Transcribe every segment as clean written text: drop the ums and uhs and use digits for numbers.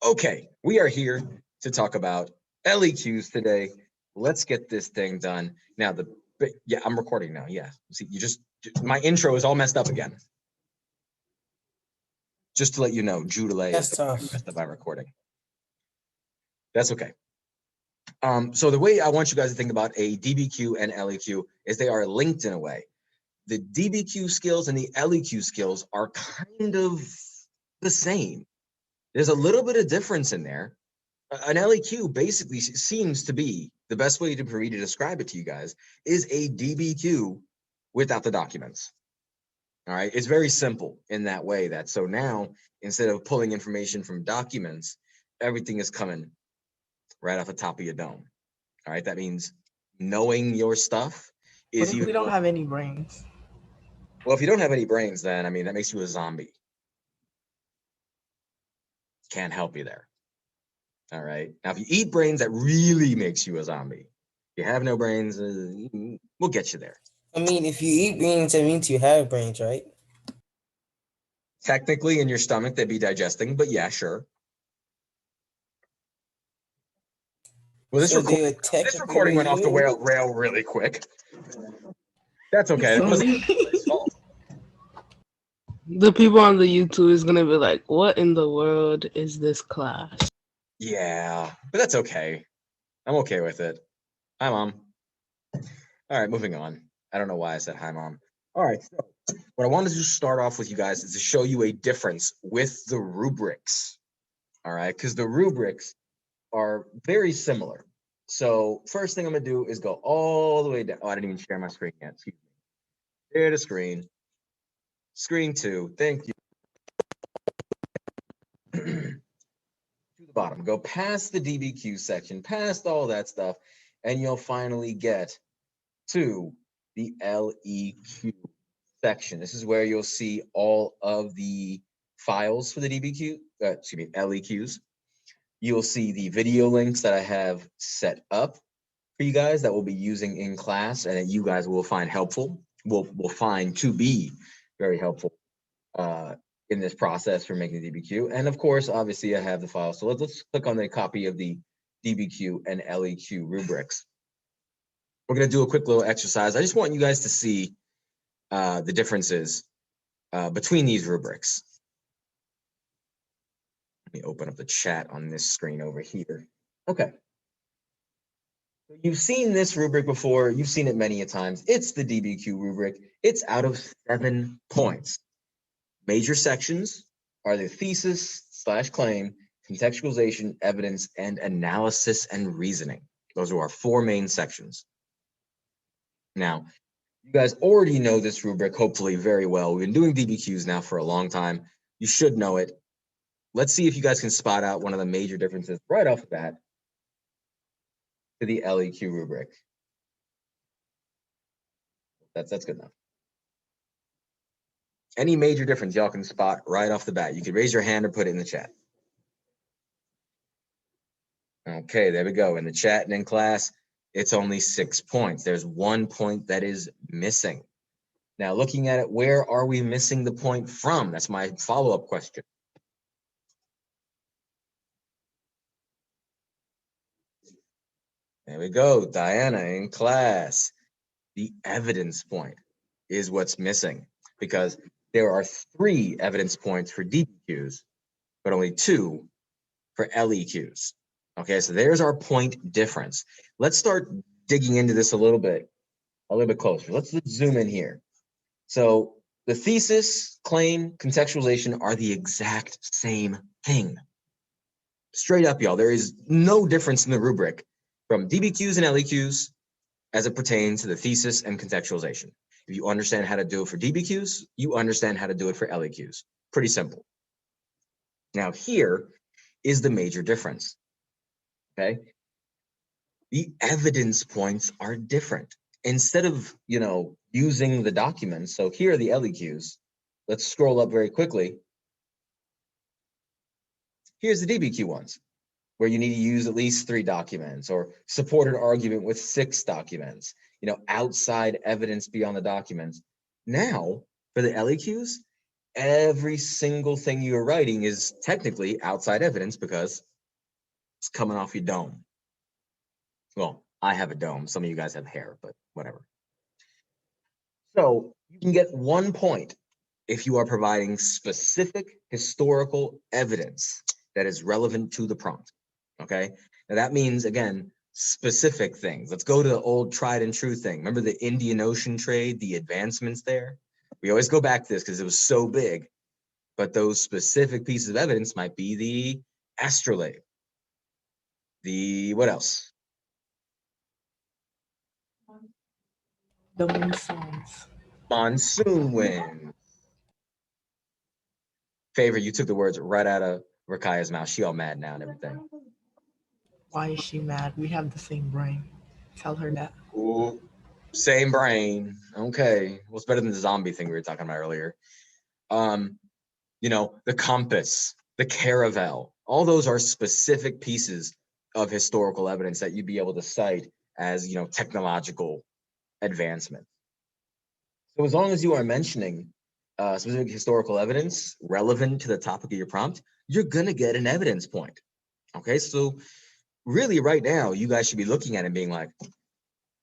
Okay, we are here to talk about LEQs today. Let's get this thing done. Now, yeah, I'm recording now. Yeah, see, my intro is all messed up again. Just to let you know, Judelay is messed up by recording. That's okay. So the way I want you guys to think about a DBQ and LEQ is they are linked in a way. The DBQ skills and the LEQ skills are kind of the same. There's a little bit of difference in there. An LEQ basically seems to be the best way for me to describe it to you guys is a DBQ without the documents. All right, it's very simple in that way. That so now instead of pulling information from documents, everything is coming right off the top of your dome. All right, that means knowing your stuff is. What if we don't have any brains? Well, if you don't have any brains, then I mean that makes you a zombie. Can't help you there. All right. Now, if you eat brains, that really makes you a zombie. If you have no brains, we'll get you there. I mean, if you eat brains, that means you have brains, right? Technically, in your stomach, they'd be digesting, but yeah, sure. Well, this recording went off the rail really quick. That's okay. The people on the YouTube is gonna be like, "What in the world is this class?" Yeah, but that's okay. I'm okay with it. Hi, Mom. All right, moving on. I don't know why I said hi, Mom. All right, so what I wanted to start off with you guys is to show you a difference with the rubrics. All right, because the rubrics are very similar. So first thing I'm gonna do is go all the way down. Oh, I didn't even share my screen yet. Excuse me. Share the screen. Screen 2. Thank you. To the bottom. Go past the DBQ section, past all that stuff, and you'll finally get to the LEQ section. This is where you'll see all of the files for the LEQs. You'll see the video links that I have set up for you guys that we'll be using in class and that you guys will find helpful. Will find to be very helpful in this process for making the DBQ. And of course, obviously I have the file. So let's click on the copy of the DBQ and LEQ rubrics. We're gonna do a quick little exercise. I just want you guys to see the differences between these rubrics. Let me open up the chat on this screen over here. Okay. You've seen this rubric before. You've seen it many a times. It's the DBQ rubric. It's out of 7 points. Major sections are the thesis/claim, contextualization, evidence, and analysis and reasoning. Those are our 4 main sections. Now, you guys already know this rubric, hopefully very well. We've been doing DBQs now for a long time. You should know it. Let's see if you guys can spot out one of the major differences right off the bat to the LEQ rubric. That's good enough. Any major difference y'all can spot right off the bat. You can raise your hand or put it in the chat. Okay, there we go. In the chat and in class, it's only 6 points. There's 1 point that is missing. Now, looking at it, where are we missing the point from? That's my follow-up question. There we go, Diana in class. The evidence point is what's missing because there are 3 evidence points for DBQs, but only 2 for LEQs. Okay, so there's our point difference. Let's start digging into this a little bit closer. Let's zoom in here. So the thesis, claim, contextualization are the exact same thing. Straight up, y'all, there is no difference in the rubric from DBQs and LEQs as it pertains to the thesis and contextualization. If you understand how to do it for DBQs, you understand how to do it for LEQs. Pretty simple. Now here is the major difference, okay? The evidence points are different. Instead of, using the documents, so here are the LEQs. Let's scroll up very quickly. Here's the DBQ ones, where you need to use at least 3 documents or support an argument with 6 documents, outside evidence beyond the documents. Now, for the LEQs, every single thing you're writing is technically outside evidence because it's coming off your dome. Well, I have a dome. Some of you guys have hair, but whatever. So you can get 1 point if you are providing specific historical evidence that is relevant to the prompt. Okay. Now that means, again, specific things. Let's go to the old tried and true thing. Remember the Indian Ocean trade, the advancements there? We always go back to this because it was so big. But those specific pieces of evidence might be the astrolabe. What else? The monsoons. Monsoon wind. Favor, you took the words right out of Rakaya's mouth. She all mad now and everything. Why is she mad? We have the same brain. Tell her that. Ooh, same brain. Okay. What's better than the zombie thing we were talking about earlier? The compass, the caravel, all those are specific pieces of historical evidence that you'd be able to cite as, technological advancement. So as long as you are mentioning specific historical evidence relevant to the topic of your prompt, you're going to get an evidence point. Okay, so really right now, you guys should be looking at it and being like,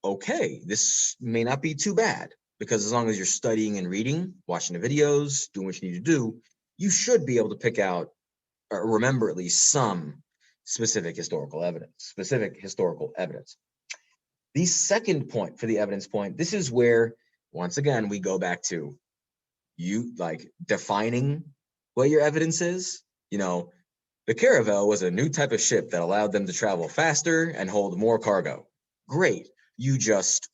okay, this may not be too bad, because as long as you're studying and reading, watching the videos, doing what you need to do, you should be able to pick out or remember at least some specific historical evidence. The second point for the evidence point, this is where, once again, we go back to you defining what your evidence is. The caravel was a new type of ship that allowed them to travel faster and hold more cargo. Great. You just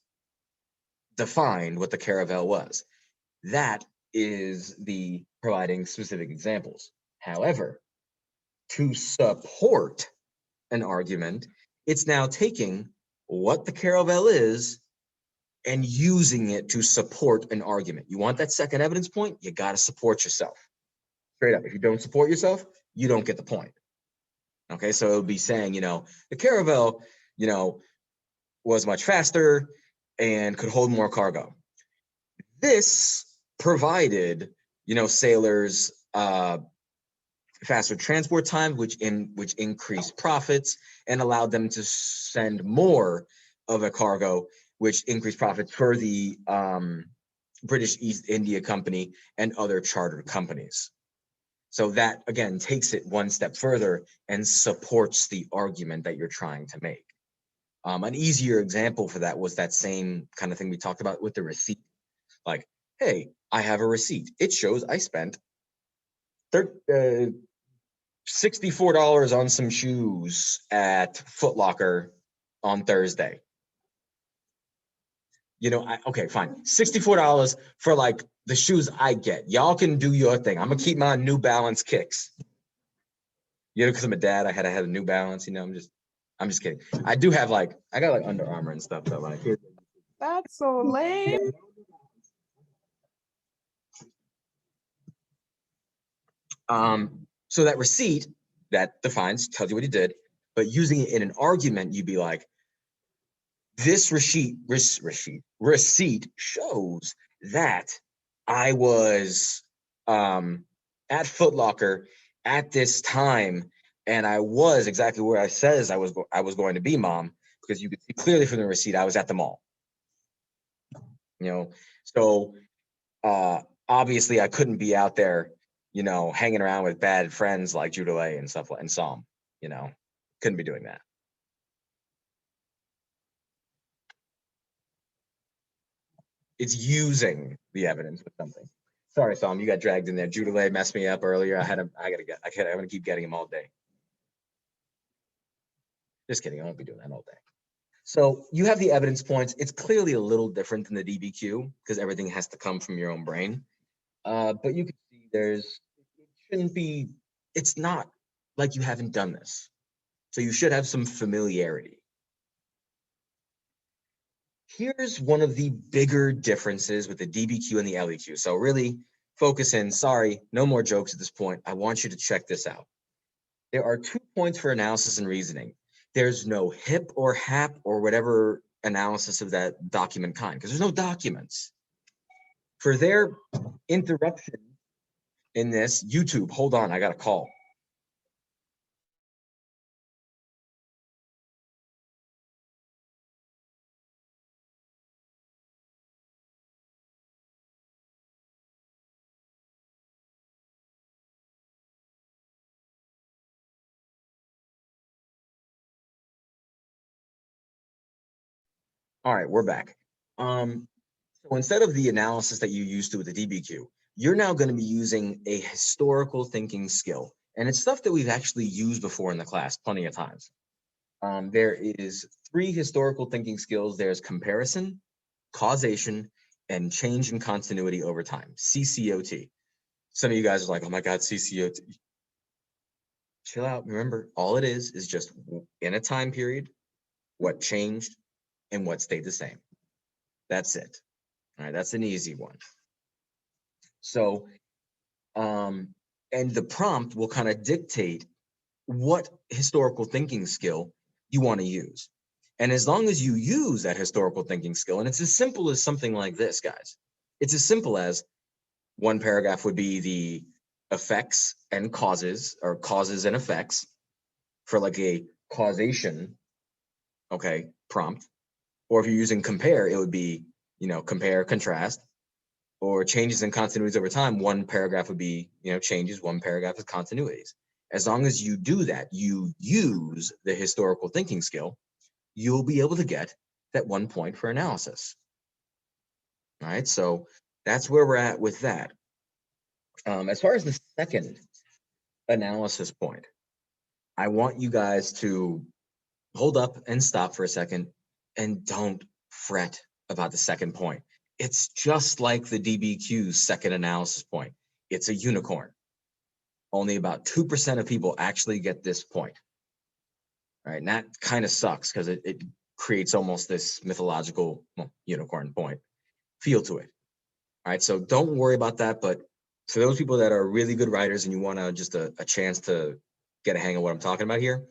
defined what the caravel was. That is the providing specific examples. However, to support an argument, it's now taking what the caravel is and using it to support an argument. You want that second evidence point? You got to support yourself. Straight up. If you don't support yourself, you don't get the point. Okay, so it would be saying, the caravel, was much faster and could hold more cargo. This provided, sailors faster transport time, which increased profits and allowed them to send more of a cargo, which increased profits for the British East India Company and other chartered companies. So that, again, takes it one step further and supports the argument that you're trying to make. An easier example for that was that same kind of thing we talked about with the receipt. Like, hey, I have a receipt. It shows I spent $64 on some shoes at Foot Locker on Thursday. Okay, fine. $64 for the shoes I get. Y'all can do your thing. I'm gonna keep my New Balance kicks. Because I'm a dad, I had a New Balance. I'm just kidding. I do have I got Under Armour and stuff though. That's so lame. So that receipt that tells you what he did, but using it in an argument, you'd be like, this receipt shows that I was at Foot Locker at this time, and I was exactly where I says I was going to be, Mom, because you could see clearly from the receipt I was at the mall. So obviously I couldn't be out there, hanging around with bad friends like Judelay and stuff and Psalm, couldn't be doing that. It's using the evidence with something. Sorry, Psalm, you got dragged in there. Judelay messed me up earlier. I'm gonna keep getting him all day. Just kidding, I won't be doing that all day. So you have the evidence points. It's clearly a little different than the DBQ because everything has to come from your own brain. But you can see it's not like you haven't done this. So you should have some familiarity. Here's one of the bigger differences with the DBQ and the LEQ. So really focus in. Sorry, no more jokes at this point. I want you to check this out. There are 2 points for analysis and reasoning. There's no HIP or HAP or whatever analysis of that document kind, because there's no documents. For their interruption in this. YouTube, hold on, I got a call. All right, we're back. So instead of the analysis that you used to with the DBQ, you're now going to be using a historical thinking skill. And it's stuff that we've actually used before in the class plenty of times. There is 3 historical thinking skills. There's comparison, causation, and change in continuity over time, CCOT. Some of you guys are like, oh my God, CCOT. Chill out. Remember, all it is just in a time period, what changed and what stayed the same. That's it. All right, that's an easy one. So, and the prompt will kind of dictate what historical thinking skill you want to use. And as long as you use that historical thinking skill, and it's as simple as something like this, guys. It's as simple as one paragraph would be the effects and causes, or causes and effects for like a causation, okay, prompt. Or if you're using compare, it would be, compare, contrast, or changes in continuities over time. One paragraph would be, changes, one paragraph is continuities. As long as you do that, you use the historical thinking skill, you'll be able to get that 1 point for analysis. All right, so that's where we're at with that. As far as the second analysis point, I want you guys to hold up and stop for a second and don't fret about the second point. It's just like the DBQ's second analysis point. It's a unicorn. Only about 2% of people actually get this point. All right, and that kind of sucks because it creates almost this mythological unicorn point feel to it. All right, so don't worry about that. But for those people that are really good writers and you want to just a chance to get a hang of what I'm talking about here,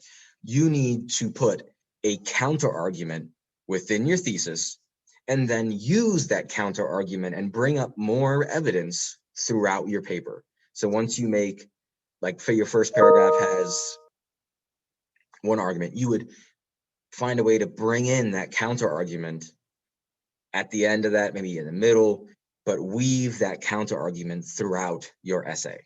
you need to put a counter argument within your thesis and then use that counter argument and bring up more evidence throughout your paper. So once you make, like, for your first paragraph has one argument, you would find a way to bring in that counter argument at the end of that, maybe in the middle, but weave that counter argument throughout your essay.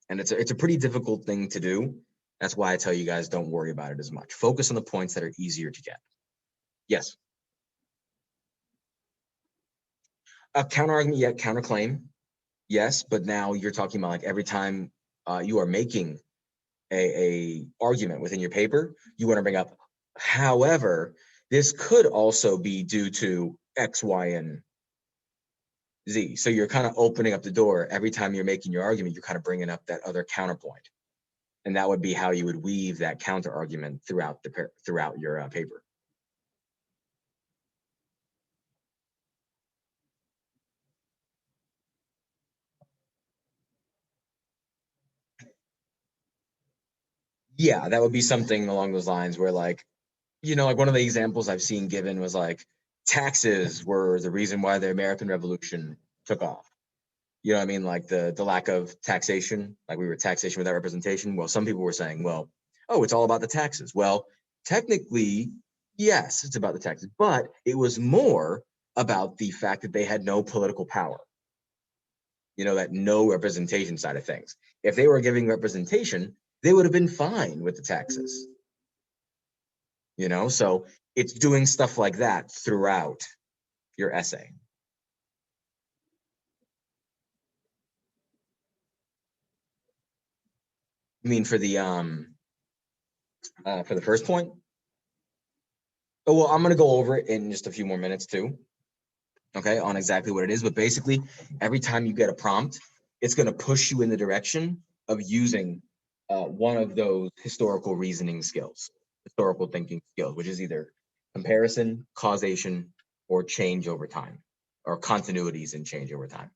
And it's a pretty difficult thing to do. That's why I tell you guys, don't worry about it as much. Focus on the points that are easier to get. Yes. A counter argument, yeah, counterclaim, yes, but now you're talking about like every time you are making a argument within your paper, you want to bring up, however, this could also be due to X, Y, and Z. So you're kind of opening up the door every time you're making your argument, you're kind of bringing up that other counterpoint. And that would be how you would weave that counter argument throughout your paper. Yeah, that would be something along those lines where, like, like one of the examples I've seen given was like taxes were the reason why the American Revolution took off. You know what I mean? Like the lack of taxation, like we were taxation without representation. Well, some people were saying, well, oh, it's all about the taxes. Well, technically, yes, it's about the taxes, but it was more about the fact that they had no political power. That no representation side of things. If they were giving representation, they would have been fine with the taxes. So it's doing stuff like that throughout your essay. I mean, for the first point? Oh, well, I'm going to go over it in just a few more minutes too, okay, on exactly what it is. But basically, every time you get a prompt, it's going to push you in the direction of using one of those historical reasoning skills, historical thinking skills, which is either comparison, causation, or change over time, or continuities and change over time.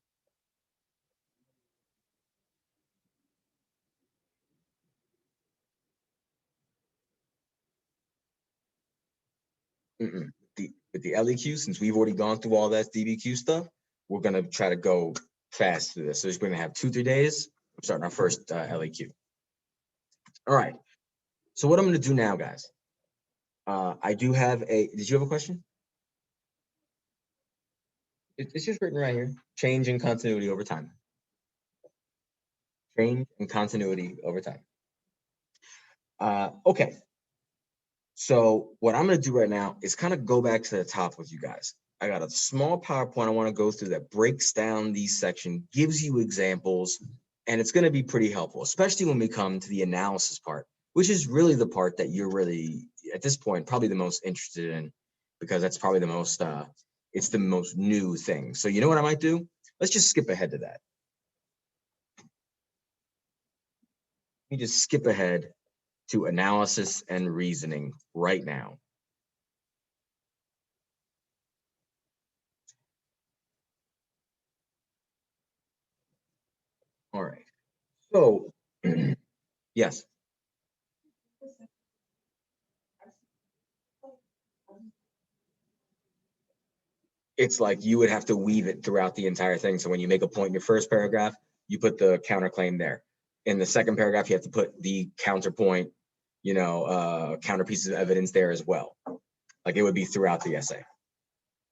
With the LEQ, since we've already gone through all that DBQ stuff, we're going to try to go fast through this. So we're going to have 2-3 days I'm starting our first LEQ. All right. So what I'm going to do now, guys, I do have a, did you have a question? It's just written right here. Change in continuity over time. Change in continuity over time. Okay. So what I'm going to do right now is kind of go back to the top with you guys. I got a small PowerPoint I want to go through that breaks down these sections, gives you examples, and it's going to be pretty helpful, especially when we come to the analysis part, which is really the part that you're really, at this point, probably the most interested in, because that's probably the most, it's the most new thing. So you know what I might do? Let's just skip ahead to that. Let me just skip ahead to analysis and reasoning right now. All right. So, yes. It's like you would have to weave it throughout the entire thing. So when you make a point in your first paragraph, you put the counterclaim there. In the second paragraph, you have to put the counterpoint, counter pieces of evidence there as well. Like it would be throughout the essay.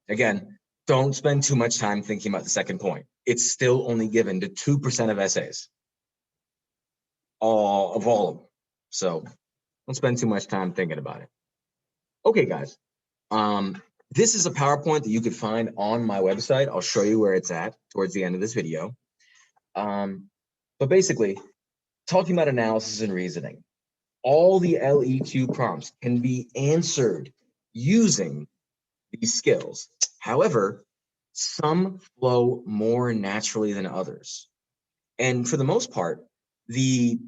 Again, don't spend too much time thinking about the second point. It's still only given to 2% of essays. All of them. So don't spend too much time thinking about it. Okay, guys. This is a PowerPoint that you could find on my website. I'll show you where it's at towards the end of this video. But basically, talking about analysis and reasoning, all the LEQ prompts can be answered using these skills. However, some flow more naturally than others. And for the most part, the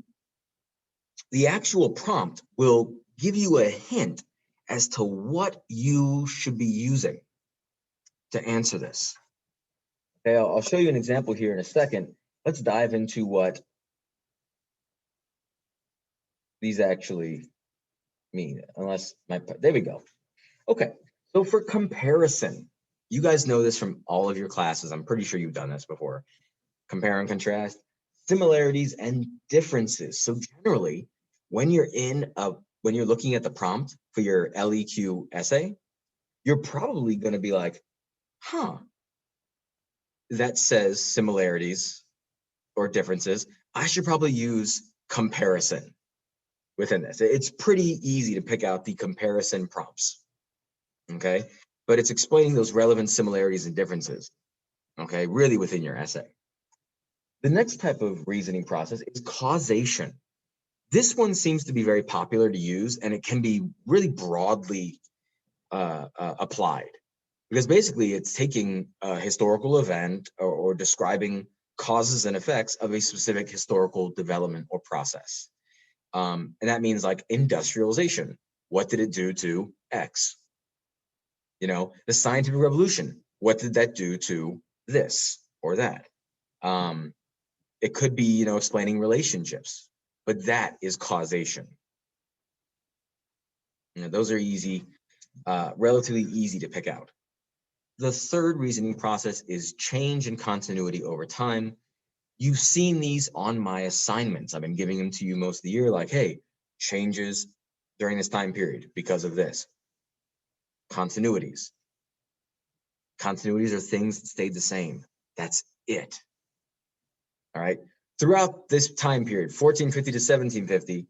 actual prompt will give you a hint as to what you should be using to answer this. Okay, I'll show you an example here in a second. Let's dive into what these actually mean, there we go. Okay, so for comparison, you guys know this from all of your classes. I'm pretty sure you've done this before. Compare and contrast, similarities and differences. So generally, when you're looking at the prompt for your LEQ essay, you're probably going to be like, that says similarities or differences. I should probably use comparison within this. It's pretty easy to pick out the comparison prompts, okay? But it's explaining those relevant similarities and differences, okay, really within your essay. The next type of reasoning process is causation. This one seems to be very popular to use, and it can be really broadly applied, because basically it's taking a historical event or describing causes and effects of a specific historical development or process. And that means like industrialization. What did it do to X? The scientific revolution. What did that do to this or that? It could be, explaining relationships, but that is causation. Those are easy, relatively easy to pick out. The third reasoning process is change in continuity over time. You've seen these on my assignments. I've been giving them to you most of the year, like, hey, changes during this time period because of this. Continuities. Continuities are things that stayed the same. That's it. All right. Throughout this time period, 1450 to 1750,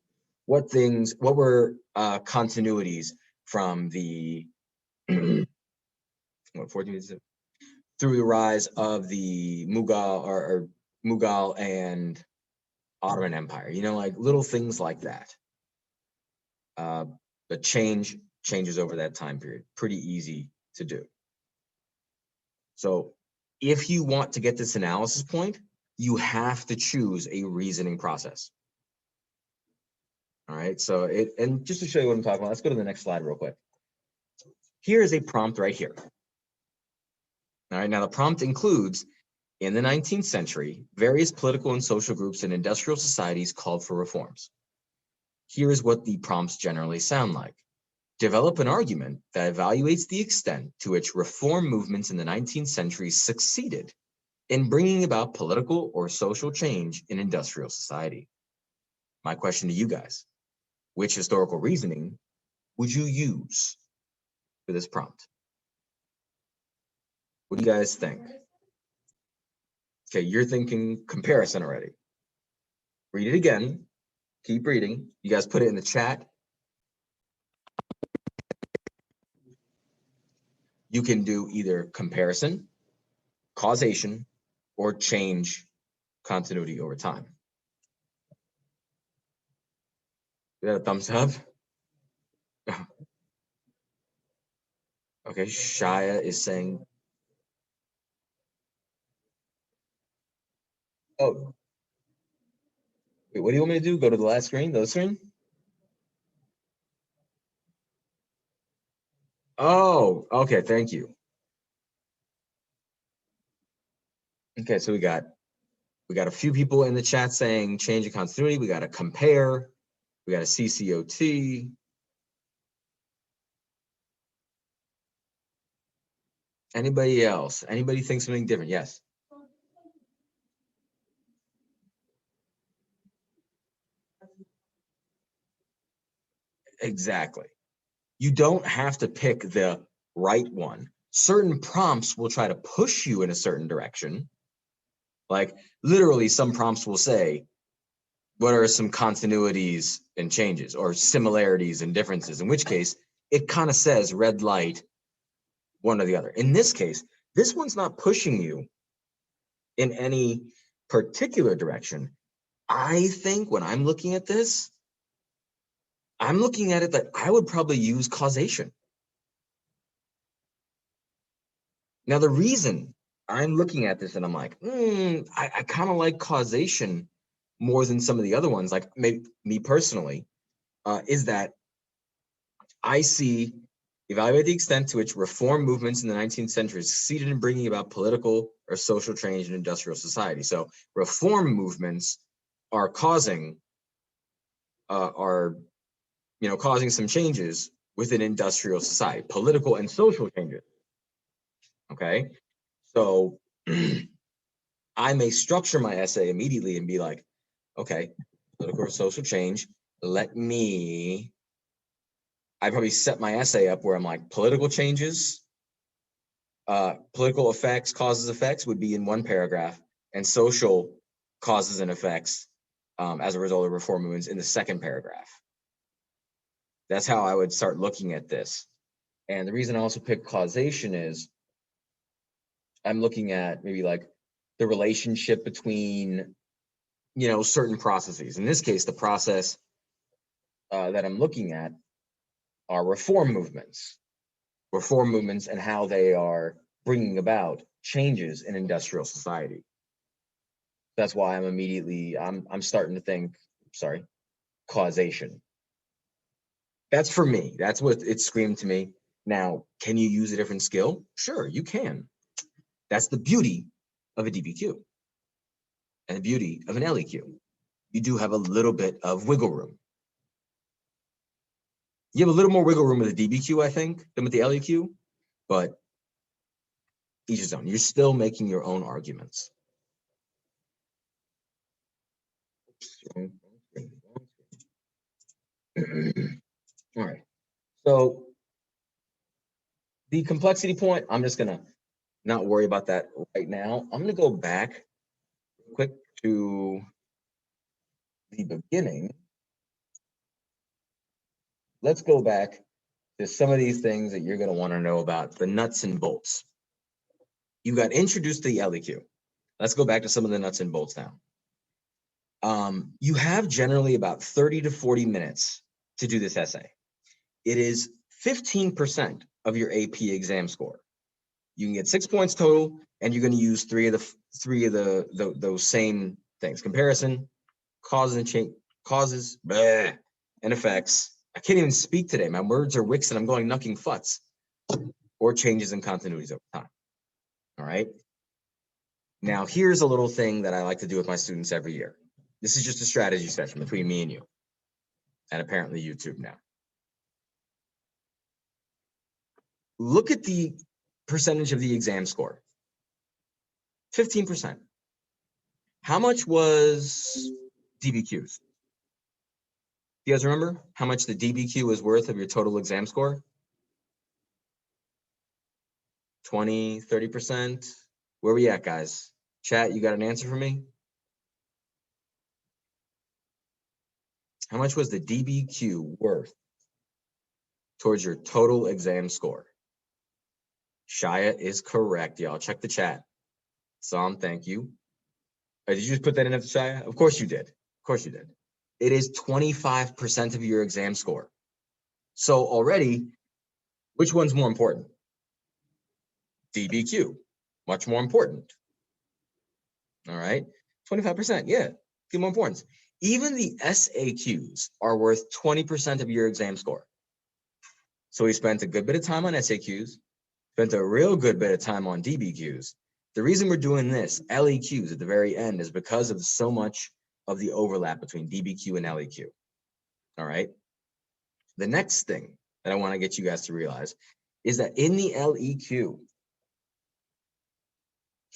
what were continuities from the through the rise of the Mughal and Ottoman Empire, like little things like that. The changes over that time period, pretty easy to do. So if you want to get this analysis point, you have to choose a reasoning process. All right, so and just to show you what I'm talking about, let's go to the next slide real quick. Here is a prompt right here. All right, now the prompt includes, in the 19th century, various political and social groups and industrial societies called for reforms. Here is what the prompts generally sound like. Develop an argument that evaluates the extent to which reform movements in the 19th century succeeded in bringing about political or social change in industrial society. My question to you guys, which historical reasoning would you use for this prompt? What do you guys think? Okay, you're thinking comparison already. Read it again. Keep reading. You guys put it in the chat. You can do either comparison, causation, or change continuity over time. Is that a thumbs up? Okay, Shia is saying, oh, wait, what do you want me to do? Go to the last screen, the screen? Oh, okay, thank you. Okay, so we got a few people in the chat saying change of continuity. We got to compare. We got a CCOT. Anybody else? Anybody think something different? Yes. Exactly. You don't have to pick the right one. Certain prompts will try to push you in a certain direction. Like literally some prompts will say, what are some continuities and changes or similarities and differences? In which case it kind of says red light, one or the other. In this case, this one's not pushing you in any particular direction. I think when I'm looking at this, I'm looking at it that I would probably use causation. Now, the reason I'm looking at this and I'm like, I kind of like causation more than some of the other ones, like maybe me personally, is that I see evaluate the extent to which reform movements in the 19th century succeeded in bringing about political or social change in industrial society. So reform movements are causing causing some changes within industrial society, political and social changes. Okay, so I may structure my essay immediately and be like, okay, political or social change. I probably set my essay up where I'm like, political changes, political effects, causes, effects would be in one paragraph, and social causes and effects as a result of reform movements in the second paragraph. That's how I would start looking at this. And the reason I also pick causation is I'm looking at maybe like the relationship between, certain processes. In this case, the process that I'm looking at are reform movements and how they are bringing about changes in industrial society. That's why I'm starting to think, causation. That's for me. That's what it screamed to me. Now, can you use a different skill? Sure, you can. That's the beauty of a DBQ and the beauty of an LEQ. You do have a little bit of wiggle room. You have a little more wiggle room with the DBQ, I think, than with the LEQ, but each his own. You're still making your own arguments. All right. So the complexity point, I'm just going to not worry about that right now. I'm going to go back quick to the beginning. Let's go back to some of these things that you're going to want to know about, the nuts and bolts. You got introduced to the LEQ. Let's go back to some of the nuts and bolts now. You have generally about 30 to 40 minutes to do this essay. It is 15% of your AP exam score. You can get 6 points total, and you're going to use three of those same things: comparison, causes and effects. I can't even speak today. My words are wicks, and I'm going knucking futs. Or changes in continuities over time. All right. Now, here's a little thing that I like to do with my students every year. This is just a strategy session between me and you, and apparently YouTube now. Look at the percentage of the exam score. 15%. How much was DBQs? You guys remember how much the DBQ was worth of your total exam score? 20, 30%? Where we at, guys? Chat, you got an answer for me? How much was the DBQ worth towards your total exam score? Shia is correct, y'all. Check the chat. Sam, thank you. Did you just put that in after Shia? Of course you did. Of course you did. It is 25% of your exam score. So already, which one's more important? DBQ, much more important. All right, 25%, yeah, give more importance. Even the SAQs are worth 20% of your exam score. So we spent a good bit of time on SAQs, spent a real good bit of time on DBQs. The reason we're doing this, LEQs at the very end, is because of so much of the overlap between DBQ and LEQ. All right. The next thing that I want to get you guys to realize is that in the LEQ,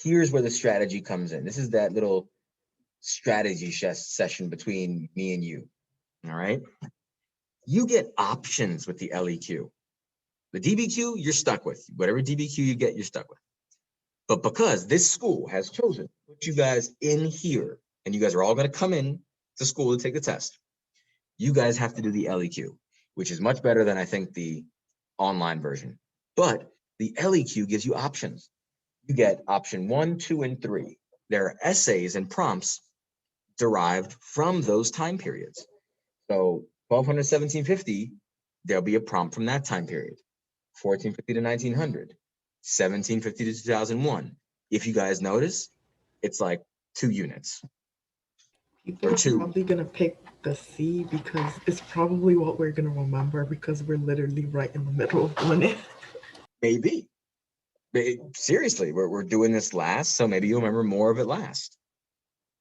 here's where the strategy comes in. This is that little strategy session between me and you. All right. You get options with the LEQ. The DBQ, you're stuck with. Whatever DBQ you get, you're stuck with. But because this school has chosen to put you guys in here, and you guys are all going to come in to school to take the test, you guys have to do the LEQ, which is much better than I think the online version. But the LEQ gives you options. You get option 1, 2, and 3. There are essays and prompts derived from those time periods. So 1200 1750, there'll be a prompt from that time period. 1450 to 1900, 1750 to 2001. If you guys notice, it's like 2 units. People are probably gonna pick the C because it's probably what we're gonna remember because we're literally right in the middle of doing it. Maybe. Seriously, we're doing this last, so maybe you'll remember more of it last.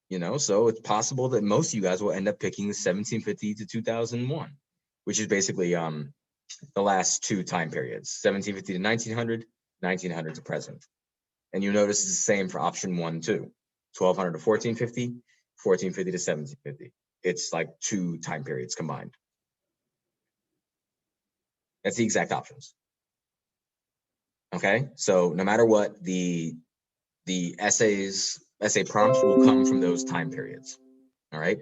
You know, so it's possible that most of you guys will end up picking the 1750 to 2001, which is basically the last 2 time periods, 1750 to 1900, 1900 to present. And you notice it's the same for option 1 too, 1200 to 1450, 1450 to 1750. It's like 2 time periods combined. That's the exact options. Okay, so no matter what, the essay prompts will come from those time periods. All right,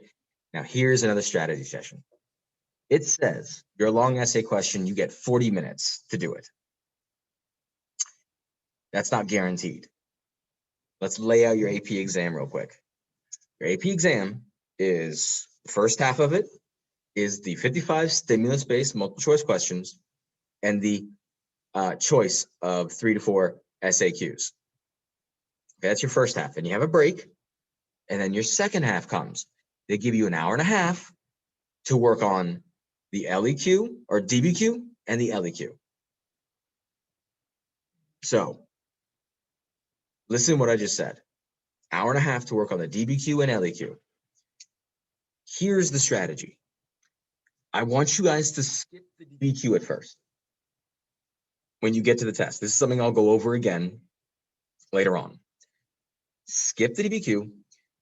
now here's another strategy session. It says your long essay question, you get 40 minutes to do it. That's not guaranteed. Let's lay out your AP exam real quick. Your AP exam is, the first half of it is the 55 stimulus-based multiple choice questions and the choice of 3 to 4 SAQs. Okay, that's your first half. And you have a break. And then your second half comes. They give you an hour and a half to work on the LEQ or DBQ and the LEQ. So listen to what I just said. Hour and a half to work on the DBQ and LEQ. Here's the strategy. I want you guys to skip the DBQ at first when you get to the test. This is something I'll go over again later on. Skip the DBQ,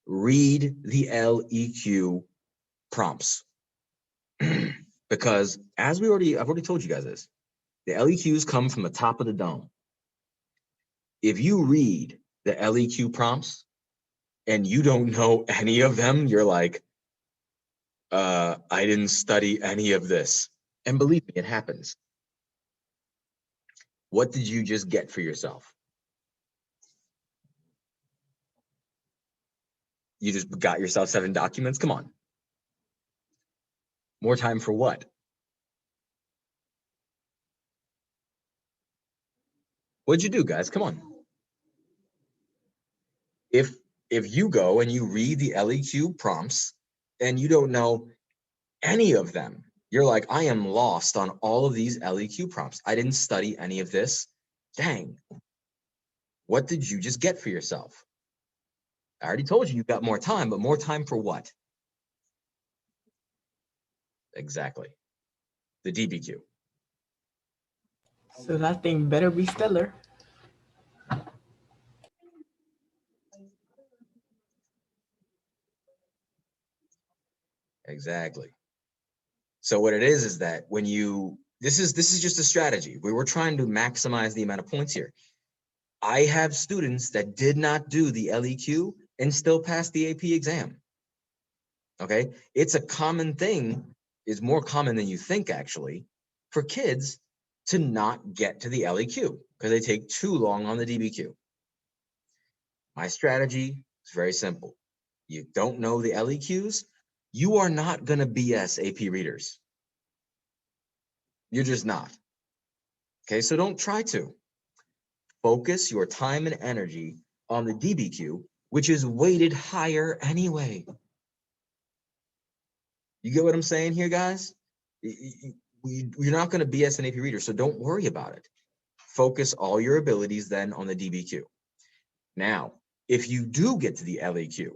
read the LEQ prompts. Because as I've already told you guys this, the LEQs come from the top of the dome. If you read the LEQ prompts and you don't know any of them, you're like, I didn't study any of this. And believe me, it happens. What did you just get for yourself? You just got yourself 7 documents? Come on. More time for what? What'd you do, guys? Come on. If you go and you read the LEQ prompts and you don't know any of them, you're like, I am lost on all of these LEQ prompts. I didn't study any of this. Dang. What did you just get for yourself? I already told you got more time, but more time for what? Exactly. The DBQ. So that thing better be stellar. Exactly. So what it is that when you, this is just a strategy. We were trying to maximize the amount of points here. I have students that did not do the LEQ and still pass the AP exam. Okay, it's a common thing, is more common than you think actually, for kids to not get to the LEQ because they take too long on the DBQ. My strategy is very simple. You don't know the LEQs, you are not going to BS AP readers. You're just not. Okay, so don't try to. Focus your time and energy on the DBQ, which is weighted higher anyway. You get what I'm saying here, guys? You're not going to BS an AP reader, so don't worry about it. Focus all your abilities then on the DBQ. Now, if you do get to the LEQ,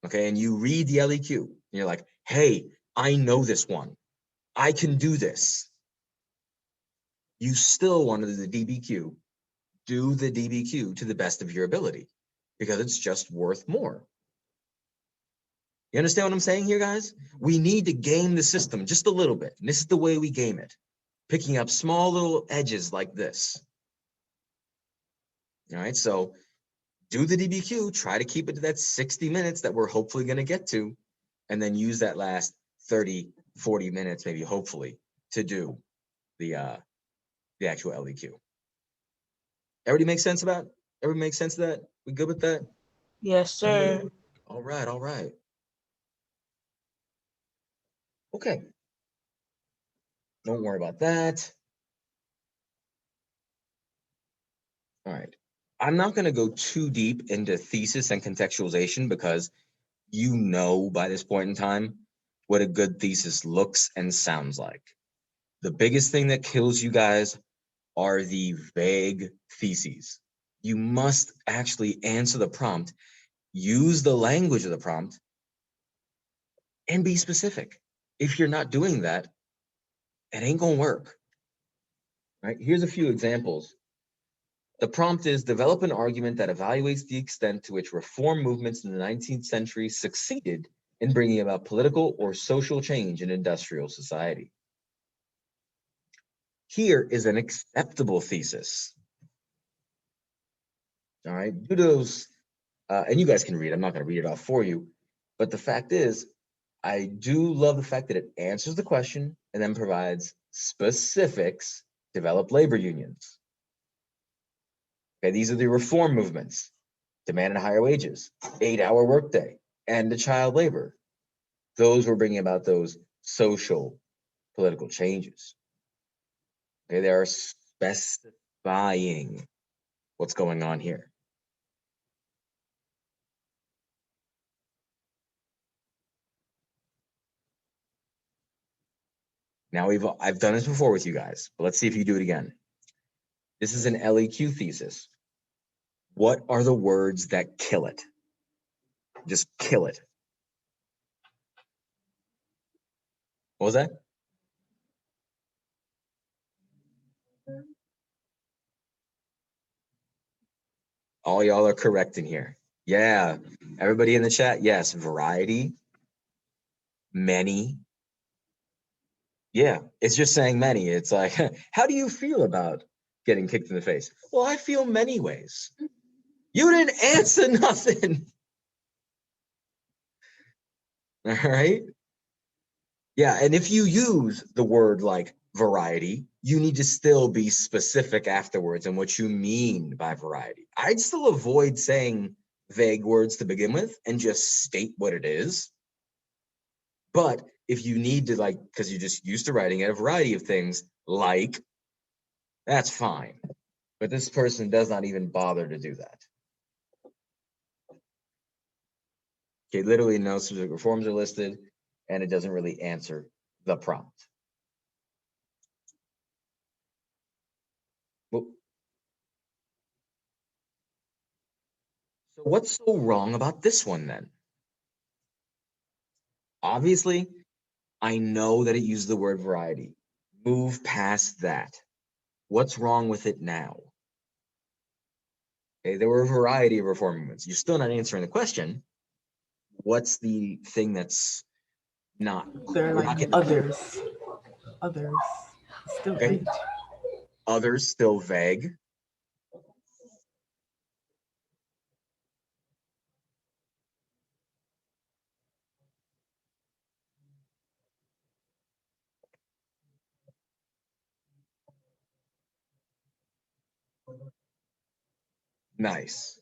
okay, and you read the LEQ, and you're like, hey, I know this one. I can do this. You still want to do the DBQ. Do the DBQ to the best of your ability because it's just worth more. You understand what I'm saying here, guys? We need to game the system just a little bit. And this is the way we game it. Picking up small little edges like this. All right, so do the DBQ, try to keep it to that 60 minutes that we're hopefully going to get to, and then use that last 30, 40 minutes, maybe hopefully, to do the actual LEQ. Everybody make sense about? Everybody make sense of that? We good with that? Yes, sir. All right, all right. Okay. Don't worry about that. All right. I'm not going to go too deep into thesis and contextualization because you know by this point in time what a good thesis looks and sounds like. The biggest thing that kills you guys are the vague theses. You must actually answer the prompt, use the language of the prompt, and be specific. If you're not doing that, it ain't gonna work. Right? Here's a few examples. The prompt is develop an argument that evaluates the extent to which reform movements in the 19th century succeeded in bringing about political or social change in industrial society. Here is an acceptable thesis. All right, do those, and you guys can read. I'm not going to read it off for you, but the fact is, I do love the fact that it answers the question and then provides specifics. Develop labor unions. Okay, these are the reform movements. Demanded higher wages, 8-hour workday, and the child labor. Those were bringing about those social, political changes. Okay, they are specifying what's going on here. Now I've done this before with you guys, but let's see if you do it again. This is an LEQ thesis. What are the words that kill it? Just kill it. What was that? All y'all are correct in here. Yeah. Everybody in the chat, yes. Variety. Many. Yeah. It's just saying many. It's like, how do you feel about getting kicked in the face? Well, I feel many ways. You didn't answer nothing. All right. Yeah. And if you use the word like variety, you need to still be specific afterwards and what you mean by variety. I'd still avoid saying vague words to begin with and just state what it is. But if you need to, like, because you're just used to writing at a variety of things, like, that's fine. But this person does not even bother to do that. Okay, literally no specific reforms are listed, and it doesn't really answer the prompt. Well, so what's so wrong about this one then? Obviously, I know that it uses the word variety. Move past that. What's wrong with it now? Okay, there were a variety of reform movements. You're still not answering the question. What's the thing that's not? They're we're not like getting- others. Others. Still Okay. vague. Others still vague. Nice.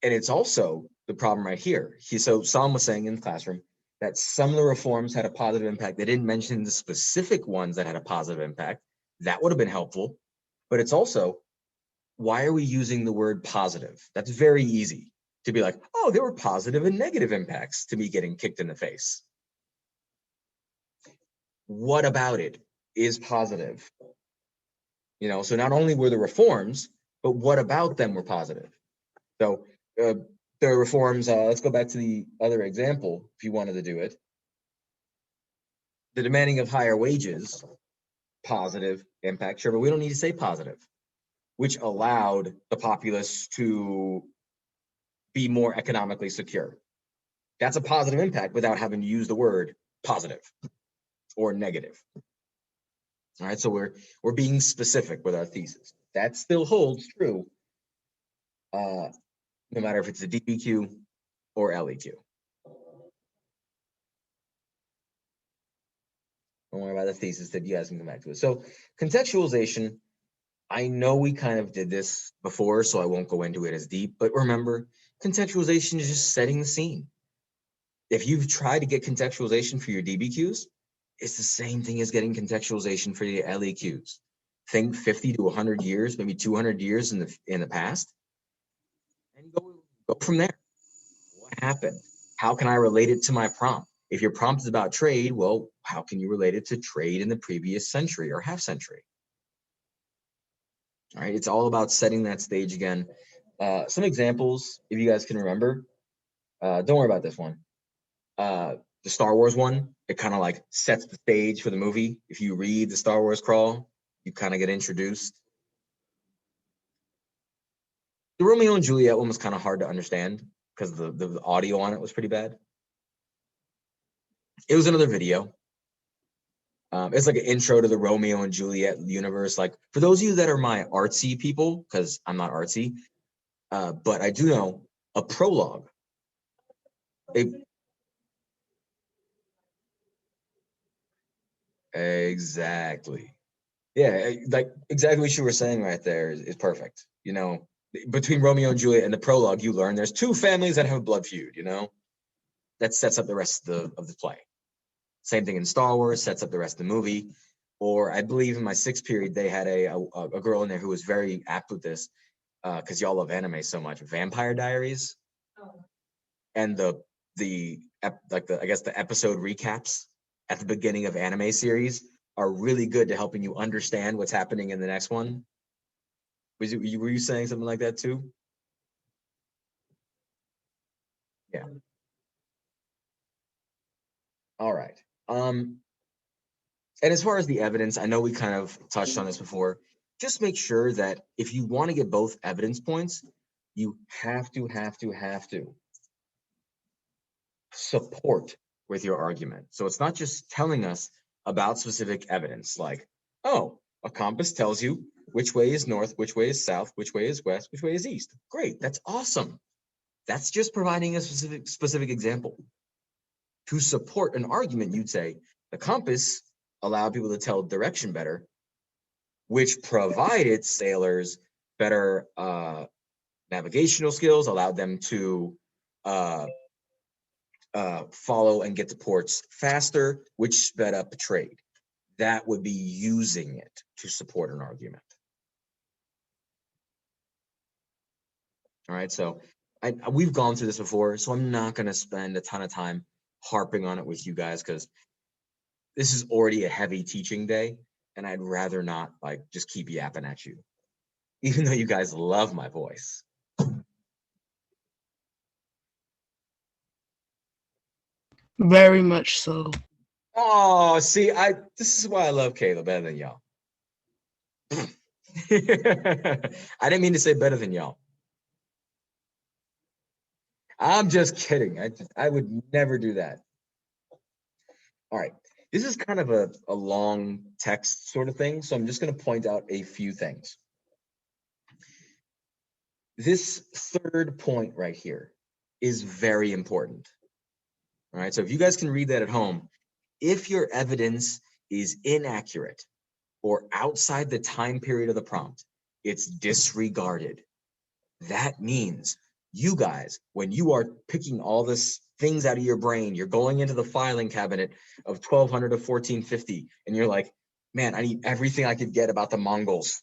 And it's also the problem right here. So Sam was saying in the classroom that some of the reforms had a positive impact. They didn't mention the specific ones that had a positive impact. That would have been helpful. But it's also, why are we using the word positive? That's very easy to be like, oh, there were positive and negative impacts to me getting kicked in the face. What about it is positive? You know, so not only were the reforms, but what about them were positive? So the reforms, let's go back to the other example, if you wanted to do it. The demanding of higher wages, positive impact, sure, but we don't need to say positive, which allowed the populace to be more economically secure. That's a positive impact without having to use the word positive or negative. All right, so we're being specific with our thesis. That still holds true, no matter if it's a DBQ or LEQ. Don't worry about the thesis that you guys can come back to it. So contextualization, I know we kind of did this before, so I won't go into it as deep, but remember, contextualization is just setting the scene. If you've tried to get contextualization for your DBQs, it's the same thing as getting contextualization for your LEQs. Think 50 to 100 years, maybe 200 years in the past, and go from there. What happened? How can I relate it to my prompt? If your prompt is about trade, well, how can you relate it to trade in the previous century or half century? All right, it's all about setting that stage again. Some examples, if you guys can remember, don't worry about this one. The Star Wars one, it kind of like sets the stage for the movie. If you read the Star Wars crawl, you kind of get introduced. The Romeo and Juliet one was kind of hard to understand because the audio on it was pretty bad. It was another video. It's like an intro to the Romeo and Juliet universe. Like for those of you that are my artsy people, because I'm not artsy, but I do know a prologue. Exactly. Yeah, like exactly what you were saying right there is perfect. You know, between Romeo and Juliet and the prologue, you learn there's two families that have a blood feud. You know, that sets up the rest of the play. Same thing in Star Wars, sets up the rest of the movie. Or I believe in my sixth period, they had a girl in there who was very apt with this, because y'all love anime so much. Vampire Diaries, and I guess the episode recaps at the beginning of anime series are really good to helping you understand what's happening in the next one. Were you saying something like that too? Yeah. All right. And as far as the evidence, I know we kind of touched on this before. Just make sure that if you want to get both evidence points, you have to support with your argument. So it's not just telling us about specific evidence, like, oh, a compass tells you which way is north, which way is south, which way is west, which way is east. Great, that's awesome. That's just providing a specific example. To support an argument, you'd say the compass allowed people to tell direction better, which provided sailors better navigational skills, allowed them to follow and get to ports faster, which sped up trade. That would be using it to support an argument. All right, so we've gone through this before, so I'm not going to spend a ton of time harping on it with you guys because this is already a heavy teaching day, and I'd rather not like just keep yapping at you, even though you guys love my voice. Very much so. Oh, see, this is why I love Caleb better than y'all. I didn't mean to say better than y'all. I'm just kidding. I would never do that. All right. This is kind of a long text sort of thing, so I'm just going to point out a few things. This third point right here is very important. All right, so if you guys can read that at home, if your evidence is inaccurate or outside the time period of the prompt, it's disregarded. That means you guys, when you are picking all this things out of your brain, you're going into the filing cabinet of 1200 to 1450, and you're like, man, I need everything I could get about the Mongols.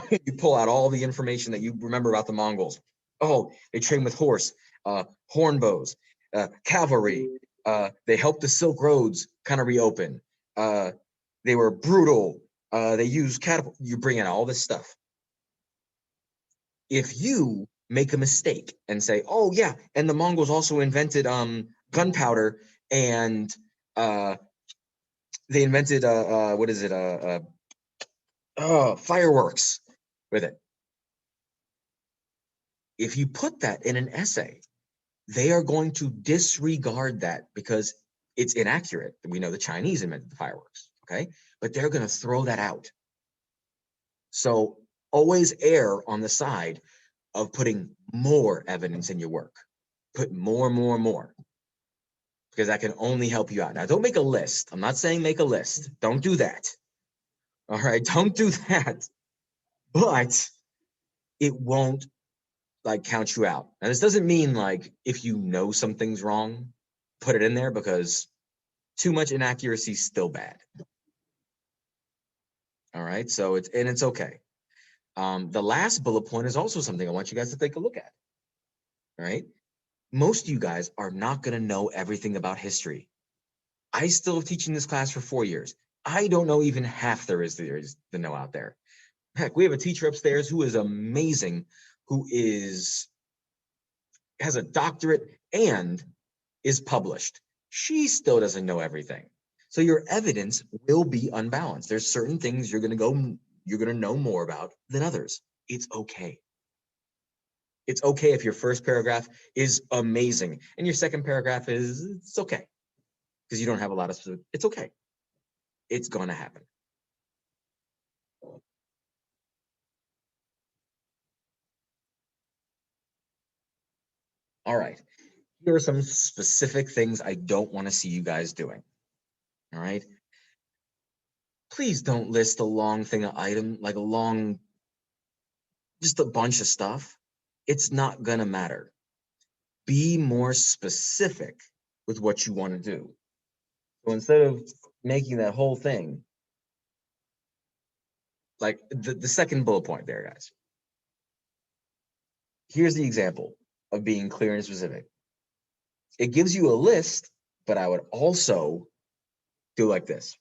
You pull out all the information that you remember about the Mongols. Oh, they train with horse, hornbows, cavalry. They helped the Silk Roads kind of reopen. They were brutal. They used catapult. You bring in all this stuff. If you make a mistake and say, oh yeah, and the Mongols also invented gunpowder, and they invented what is it, fireworks with it. If you put that in an essay, they are going to disregard that because it's inaccurate. We know the Chinese invented the fireworks, okay? But they're going to throw that out. So always err on the side of putting more evidence in your work. Put more, because that can only help you out. Now, don't make a list. I'm not saying make a list. Don't do that. All right, don't do that. But it won't like count you out. Now, this doesn't mean like if you know something's wrong, put it in there, because too much inaccuracy is still bad. All right, so it's okay. The last bullet point is also something I want you guys to take a look at. All right, most of you guys are not going to know everything about history. I still have teaching this class for 4 years. I don't know even half there is to know out there. Heck, we have a teacher upstairs who is amazing, who has a doctorate and is published. She still doesn't know everything. So your evidence will be unbalanced. There's certain things you're going to know more about than others. It's okay. It's okay if your first paragraph is amazing and your second paragraph it's okay, because you don't have a lot of specific. It's okay. It's going to happen. All right. Here are some specific things I don't want to see you guys doing. All right. Please don't list a long thing of item, like just a bunch of stuff. It's not going to matter. Be more specific with what you want to do. So instead of making that whole thing, like the second bullet point there, guys. Here's the example of being clear and specific. It gives you a list, but I would also do like this.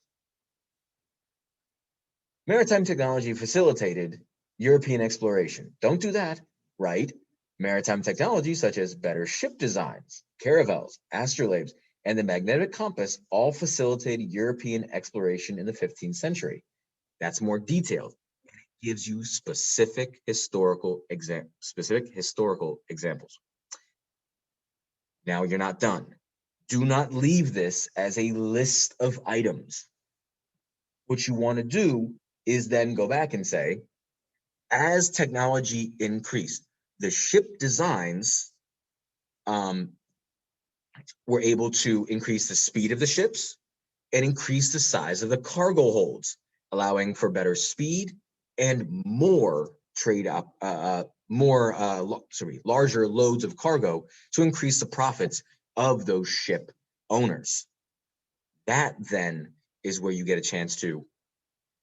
Maritime technology facilitated European exploration. Don't do that, right? Maritime technology such as better ship designs, caravels, astrolabes, and the magnetic compass all facilitated European exploration in the 15th century. That's more detailed. It gives you specific historical examples. Now you're not done. Do not leave this as a list of items. What you want to do is then go back and say, as technology increased, the ship designs were able to increase the speed of the ships and increase the size of the cargo holds, allowing for better speed and more larger loads of cargo to increase the profits of those ship owners. That then is where you get a chance to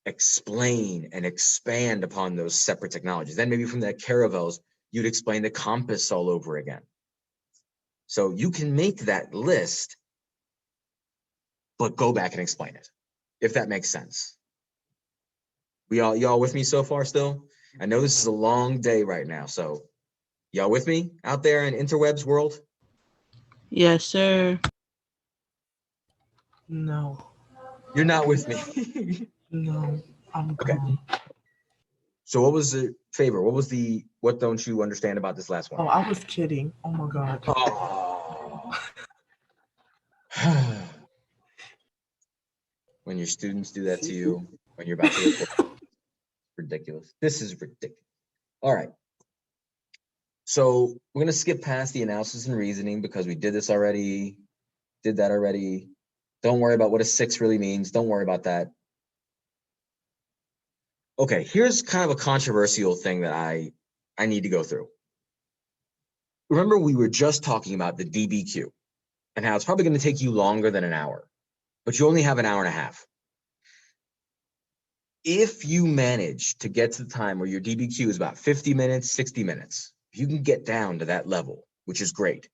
explain and expand upon those separate technologies. Then maybe from the caravels, you'd explain the compass all over again. So you can make that list, but go back and explain it, if that makes sense. Y'all with me so far still? I know this is a long day right now, so y'all with me out there in interwebs world? Yes, sir. No. You're not with me. No. I'm Okay. gone. So what was the favor? What don't you understand about this last Oh, one? I was kidding. Oh my God. Oh. When your students do that to you, when you're about to record, ridiculous. This is ridiculous. All right. So we're going to skip past the analysis and reasoning because we did this already, did that already. Don't worry about what a 6 really means. Don't worry about that. Okay, here's kind of a controversial thing that I need to go through. Remember, we were just talking about the DBQ and how it's probably going to take you longer than an hour, but you only have an hour and a half. If you manage to get to the time where your DBQ is about 50 minutes, 60 minutes, if you can get down to that level, which is great,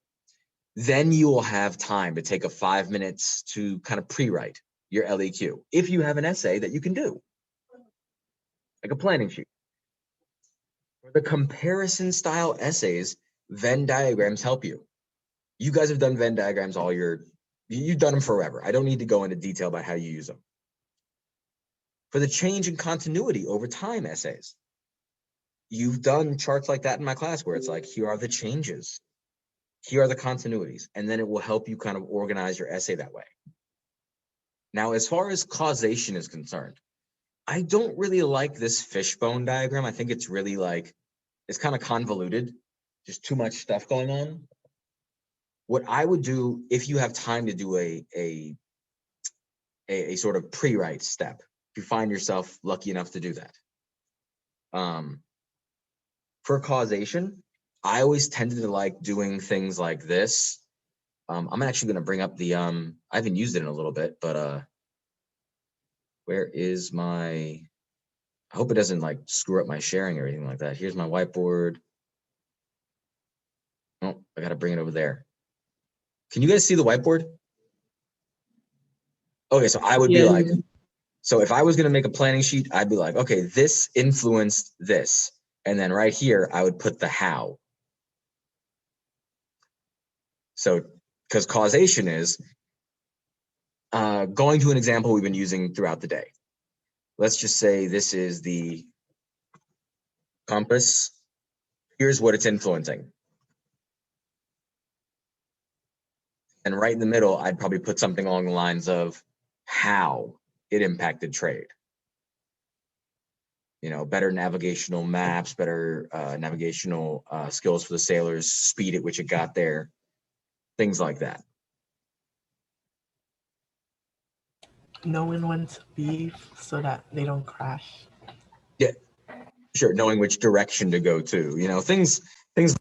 then you will have time to take a 5 minutes to kind of pre-write your LEQ. If you have an essay that you can do, like a planning sheet. For the comparison style essays, Venn diagrams help you. You guys have done Venn diagrams you've done them forever. I don't need to go into detail about how you use them. For the change in continuity over time essays, you've done charts like that in my class where it's like, here are the changes, here are the continuities, and then it will help you kind of organize your essay that way. Now, as far as causation is concerned, I don't really like this fishbone diagram. I think it's really it's kind of convoluted, just too much stuff going on. What I would do if you have time to do a sort of pre-write step, if you find yourself lucky enough to do that. For causation, I always tended to like doing things like this. I'm actually going to bring up the, I haven't used it in a little bit, but where is my, I hope it doesn't like screw up my sharing or anything like that. Here's my whiteboard. Oh, I got to bring it over there. Can you guys see the whiteboard? Okay, so I would be like, so if I was going to make a planning sheet, I'd be like, okay, this influenced this. And then right here, I would put the how. So, because causation is going to an example we've been using throughout the day. Let's just say this is the compass. Here's what it's influencing. And right in the middle, I'd probably put something along the lines of how it impacted trade. You know, better navigational maps, better navigational skills for the sailors, speed at which it got there, things like that. Knowing when to leave so that they don't crash. Yeah, sure. Knowing which direction to go to, you know, things. Move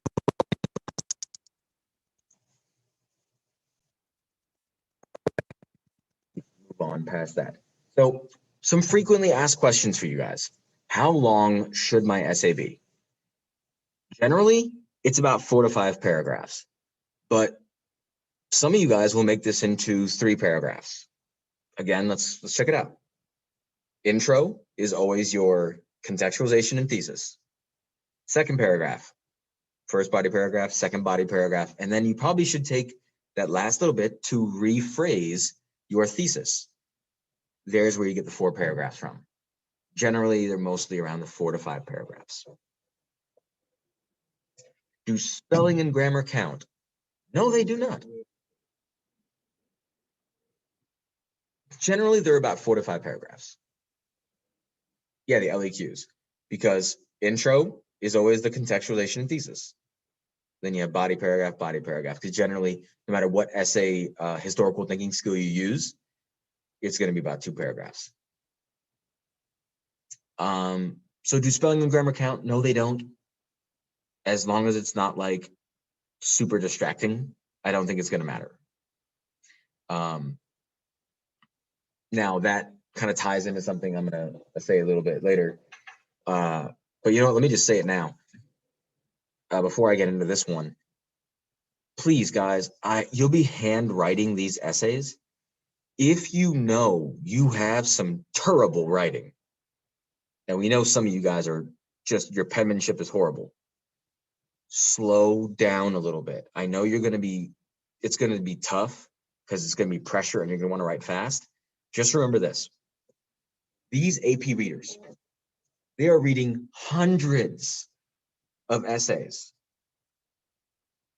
on past that. So, some frequently asked questions for you guys. How long should my essay be? Generally, it's about 4 to 5 paragraphs, but some of you guys will make this into 3 paragraphs. Again, let's check it out. Intro is always your contextualization and thesis. Second paragraph, first body paragraph, second body paragraph, and then you probably should take that last little bit to rephrase your thesis. There's where you get the 4 paragraphs from. Generally, they're mostly around the 4 to 5 paragraphs. Do spelling and grammar count? No, they do not. Generally, they're about 4 to 5 paragraphs. Yeah, the LEQs, because intro is always the contextualization and thesis. Then you have body paragraph, because generally, no matter what essay historical thinking skill you use, it's going to be about 2 paragraphs. So do spelling and grammar count? No, they don't. As long as it's not like super distracting, I don't think it's going to matter. Now that kind of ties into something I'm going to say a little bit later. But you know what, let me just say it now. Before I get into this one, please guys, you'll be handwriting these essays. If you know you have some terrible writing, and we know some of you guys are just, your penmanship is horrible, slow down a little bit. I know it's going to be tough because it's going to be pressure and you're going to want to write fast. Just remember this. These AP readers, They are reading hundreds of essays.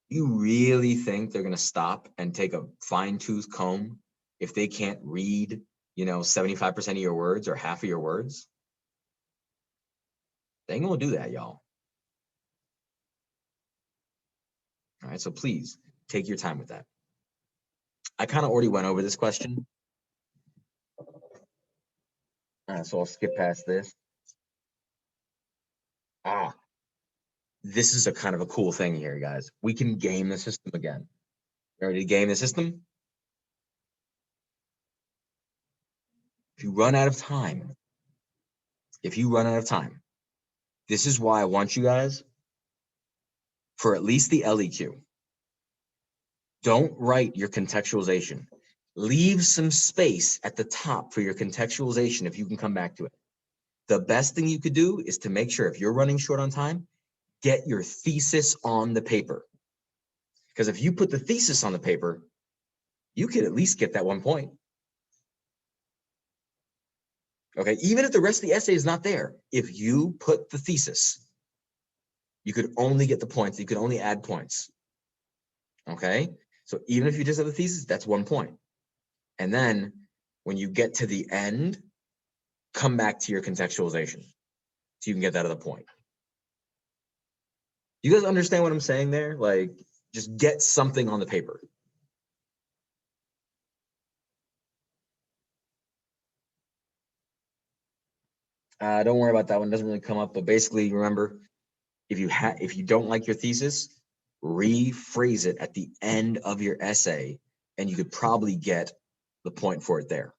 You really think they're going to stop and take a fine-tooth comb if they can't read, 75% of your words or half of your words? They ain't going to do that, y'all. All right, so please take your time with that. I kind of already went over this question. So I'll skip past this. This is a kind of a cool thing here, guys. We can game the system again. You ready to game the system? If you run out of time, this is why I want you guys, for at least the LEQ, don't write your contextualization. Leave some space at the top for your contextualization if you can come back to it. The best thing you could do is to make sure if you're running short on time, get your thesis on the paper. Because if you put the thesis on the paper, you could at least get that 1 point. Okay, even if the rest of the essay is not there, if you put the thesis, you could only get the points. You could only add points. Okay, so even if you just have the thesis, that's 1 point. And then when you get to the end, come back to your contextualization so you can get that other point. You guys understand what I'm saying there? Like, just get something on the paper. Don't worry about that one. It doesn't really come up, but basically, remember, if you don't like your thesis, rephrase it at the end of your essay, and you could probably get the point for it there.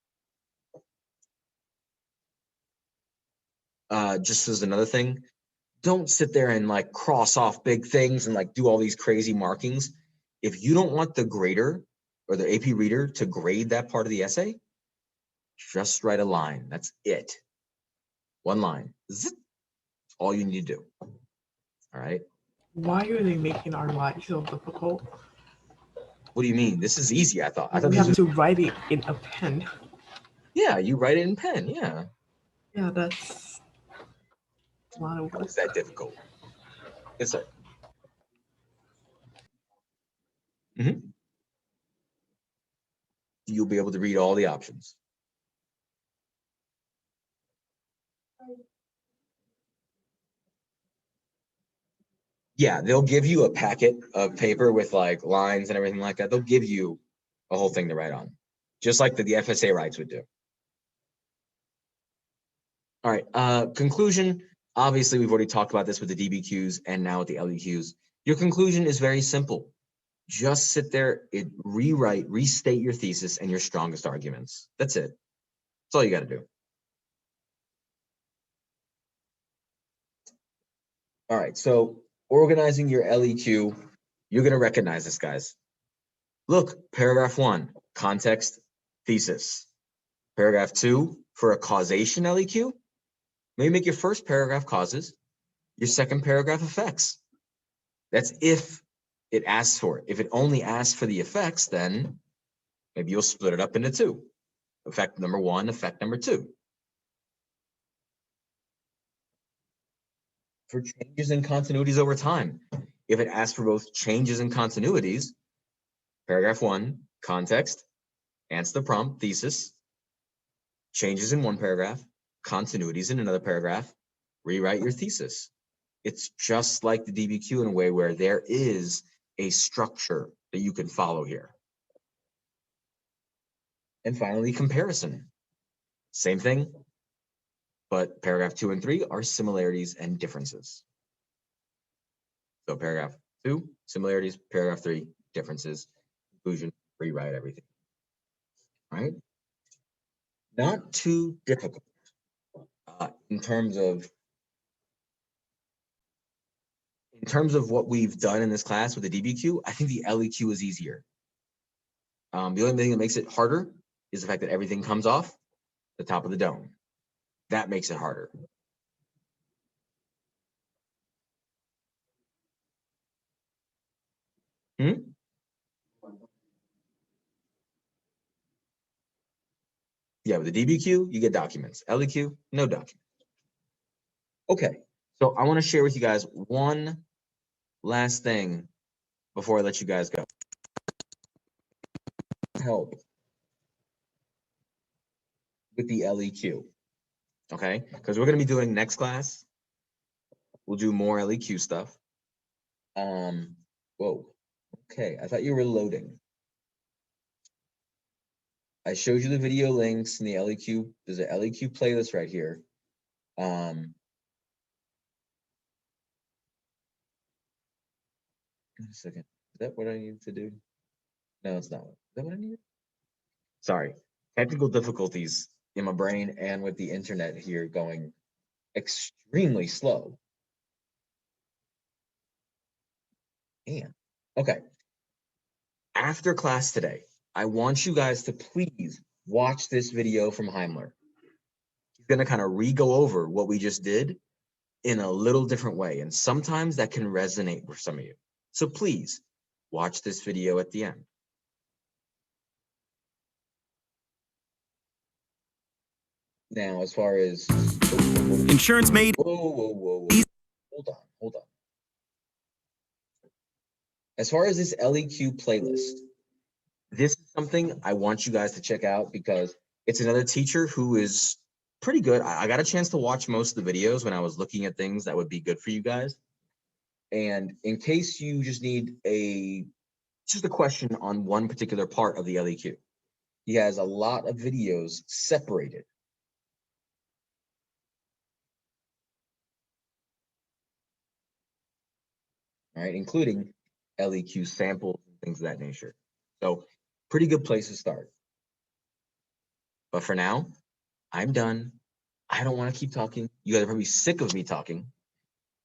Just as another thing, don't sit there and like cross off big things and like do all these crazy markings. If you don't want the grader or the AP reader to grade that part of the essay, just write a line. That's it. 1 line. That's all you need to do. All right. Why are they making our lives so difficult? What do you mean? This is easy, I thought. We have to write it in a pen. Yeah, you write it in pen. Yeah. Yeah, that's a lot of work. Is that difficult? Yes, sir. You'll be able to read all the options. Yeah, they'll give you a packet of paper with like lines and everything like that. They'll give you a whole thing to write on, just like the FSA writes would do. All right, conclusion. Obviously, we've already talked about this with the DBQs and now with the LEQs. Your conclusion is very simple. Just sit there, restate your thesis and your strongest arguments. That's it. That's all you got to do. All right, so organizing your LEQ, you're going to recognize this, guys. Look, paragraph 1, context, thesis. Paragraph 2, for a causation LEQ, maybe make your first paragraph causes, your second paragraph effects. That's if it asks for it. If it only asks for the effects, then maybe you'll split it up into 2. Effect number 1, effect number 2. For changes in continuities over time, if it asks for both changes and continuities, paragraph 1, context, answer the prompt, thesis, changes in 1 paragraph, continuities in another paragraph, rewrite your thesis. It's just like the DBQ in a way where there is a structure that you can follow here. And finally, comparison. Same thing, but paragraph 2 and 3 are similarities and differences. So paragraph 2, similarities, paragraph 3, differences, conclusion, rewrite everything. All right? Not too difficult in terms of what we've done in this class with the DBQ. I think the LEQ is easier. The only thing that makes it harder is the fact that everything comes off the top of the dome. That makes it harder. Yeah, with the DBQ, you get documents. LEQ, no documents. Okay, so I want to share with you guys one last thing before I let you guys go. Help with the LEQ, okay? Because we're going to be doing next class. We'll do more LEQ stuff. Whoa, okay, I thought you were loading. I showed you the video links in the LEQ. There's an LEQ playlist right here. Wait a second. Is that what I need to do? No, it's not. Is that what I need? Sorry. Technical difficulties in my brain and with the internet here going extremely slow. Damn. Okay. After class today, I want you guys to please watch this video from Heimler. He's going to kind of re-go over what we just did in a little different way. And sometimes that can resonate with some of you. So please watch this video at the end. Now, as far as Insurance made. Whoa. Hold on. As far as this LEQ playlist, this is something I want you guys to check out because it's another teacher who is pretty good. I got a chance to watch most of the videos when I was looking at things that would be good for you guys. And in case you just need just a question on one particular part of the LEQ, he has a lot of videos separated. All right, including LEQ samples and things of that nature. So pretty good place to start. But for now, I'm done. I don't want to keep talking. You guys are probably sick of me talking.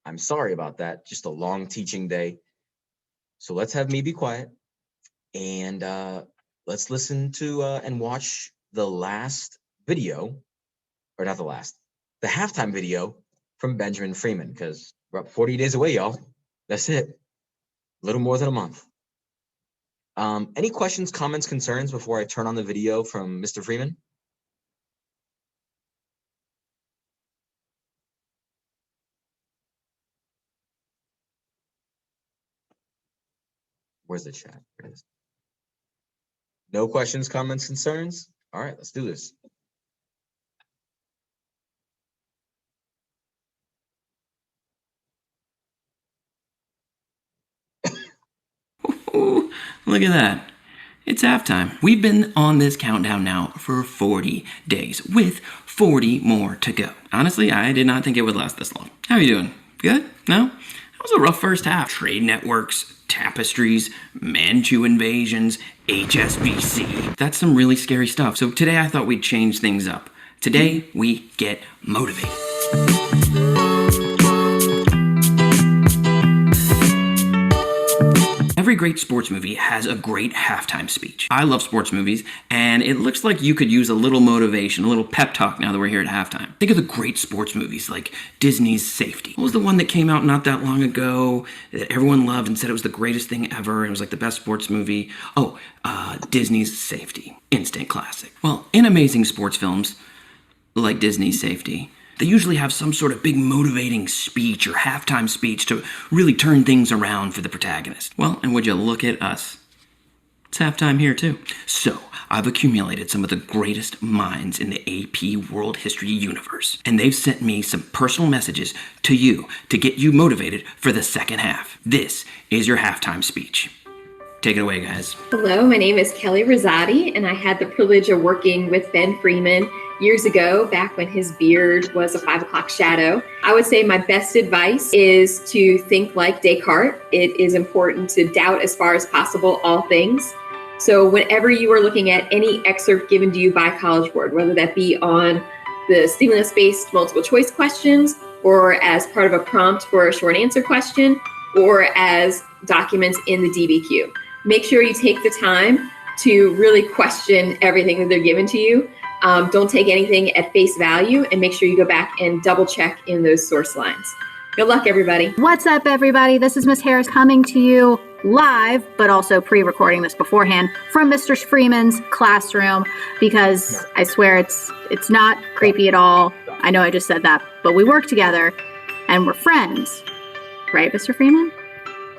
I'm sorry about that. Just a long teaching day. So let's have me be quiet and let's listen to and watch the last video, or not the last, the halftime video from Benjamin Freeman, because we're up 40 days away, y'all. That's it. A little more than a month. Any questions, comments, concerns before I turn on the video from Mr. Freeman? Where's the chat? There it is. No questions, comments, concerns? All right, let's do this. Ooh, look at that. It's halftime. We've been on this countdown now for 40 days, with 40 more to go. Honestly, I did not think it would last this long. How are you doing? Good? No? That was a rough first half. Trade networks, tapestries, Manchu invasions, HSBC. That's some really scary stuff. So today I thought we'd change things up. Today, we get motivated. Every great sports movie has a great halftime speech. I love sports movies, and it looks like you could use a little motivation, a little pep talk now that we're here at halftime. Think of the great sports movies like Disney's Safety. What was the one that came out not that long ago that everyone loved and said it was the greatest thing ever? It was like the best sports movie. Disney's Safety. Instant classic. Well, in amazing sports films like Disney's Safety, they usually have some sort of big motivating speech or halftime speech to really turn things around for the protagonist. Well, and would you look at us? It's halftime here too. So, I've accumulated some of the greatest minds in the AP World History universe. And they've sent me some personal messages to you to get you motivated for the second half. This is your halftime speech. Take it away, guys. Hello, my name is Kelly Rosati, and I had the privilege of working with Ben Freeman years ago, back when his beard was a 5 o'clock shadow. I would say my best advice is to think like Descartes. It is important to doubt as far as possible all things. So whenever you are looking at any excerpt given to you by College Board, whether that be on the stimulus-based multiple choice questions, or as part of a prompt for a short answer question, or as documents in the DBQ, make sure you take the time to really question everything that they're given to you. Don't take anything at face value, and make sure you go back and double check in those source lines. Good luck, everybody. What's up, everybody? This is Miss Harris coming to you live, but also pre-recording this beforehand from Mr. Freeman's classroom, because I swear it's not creepy at all. I know I just said that, but we work together and we're friends. Right, Mr. Freeman?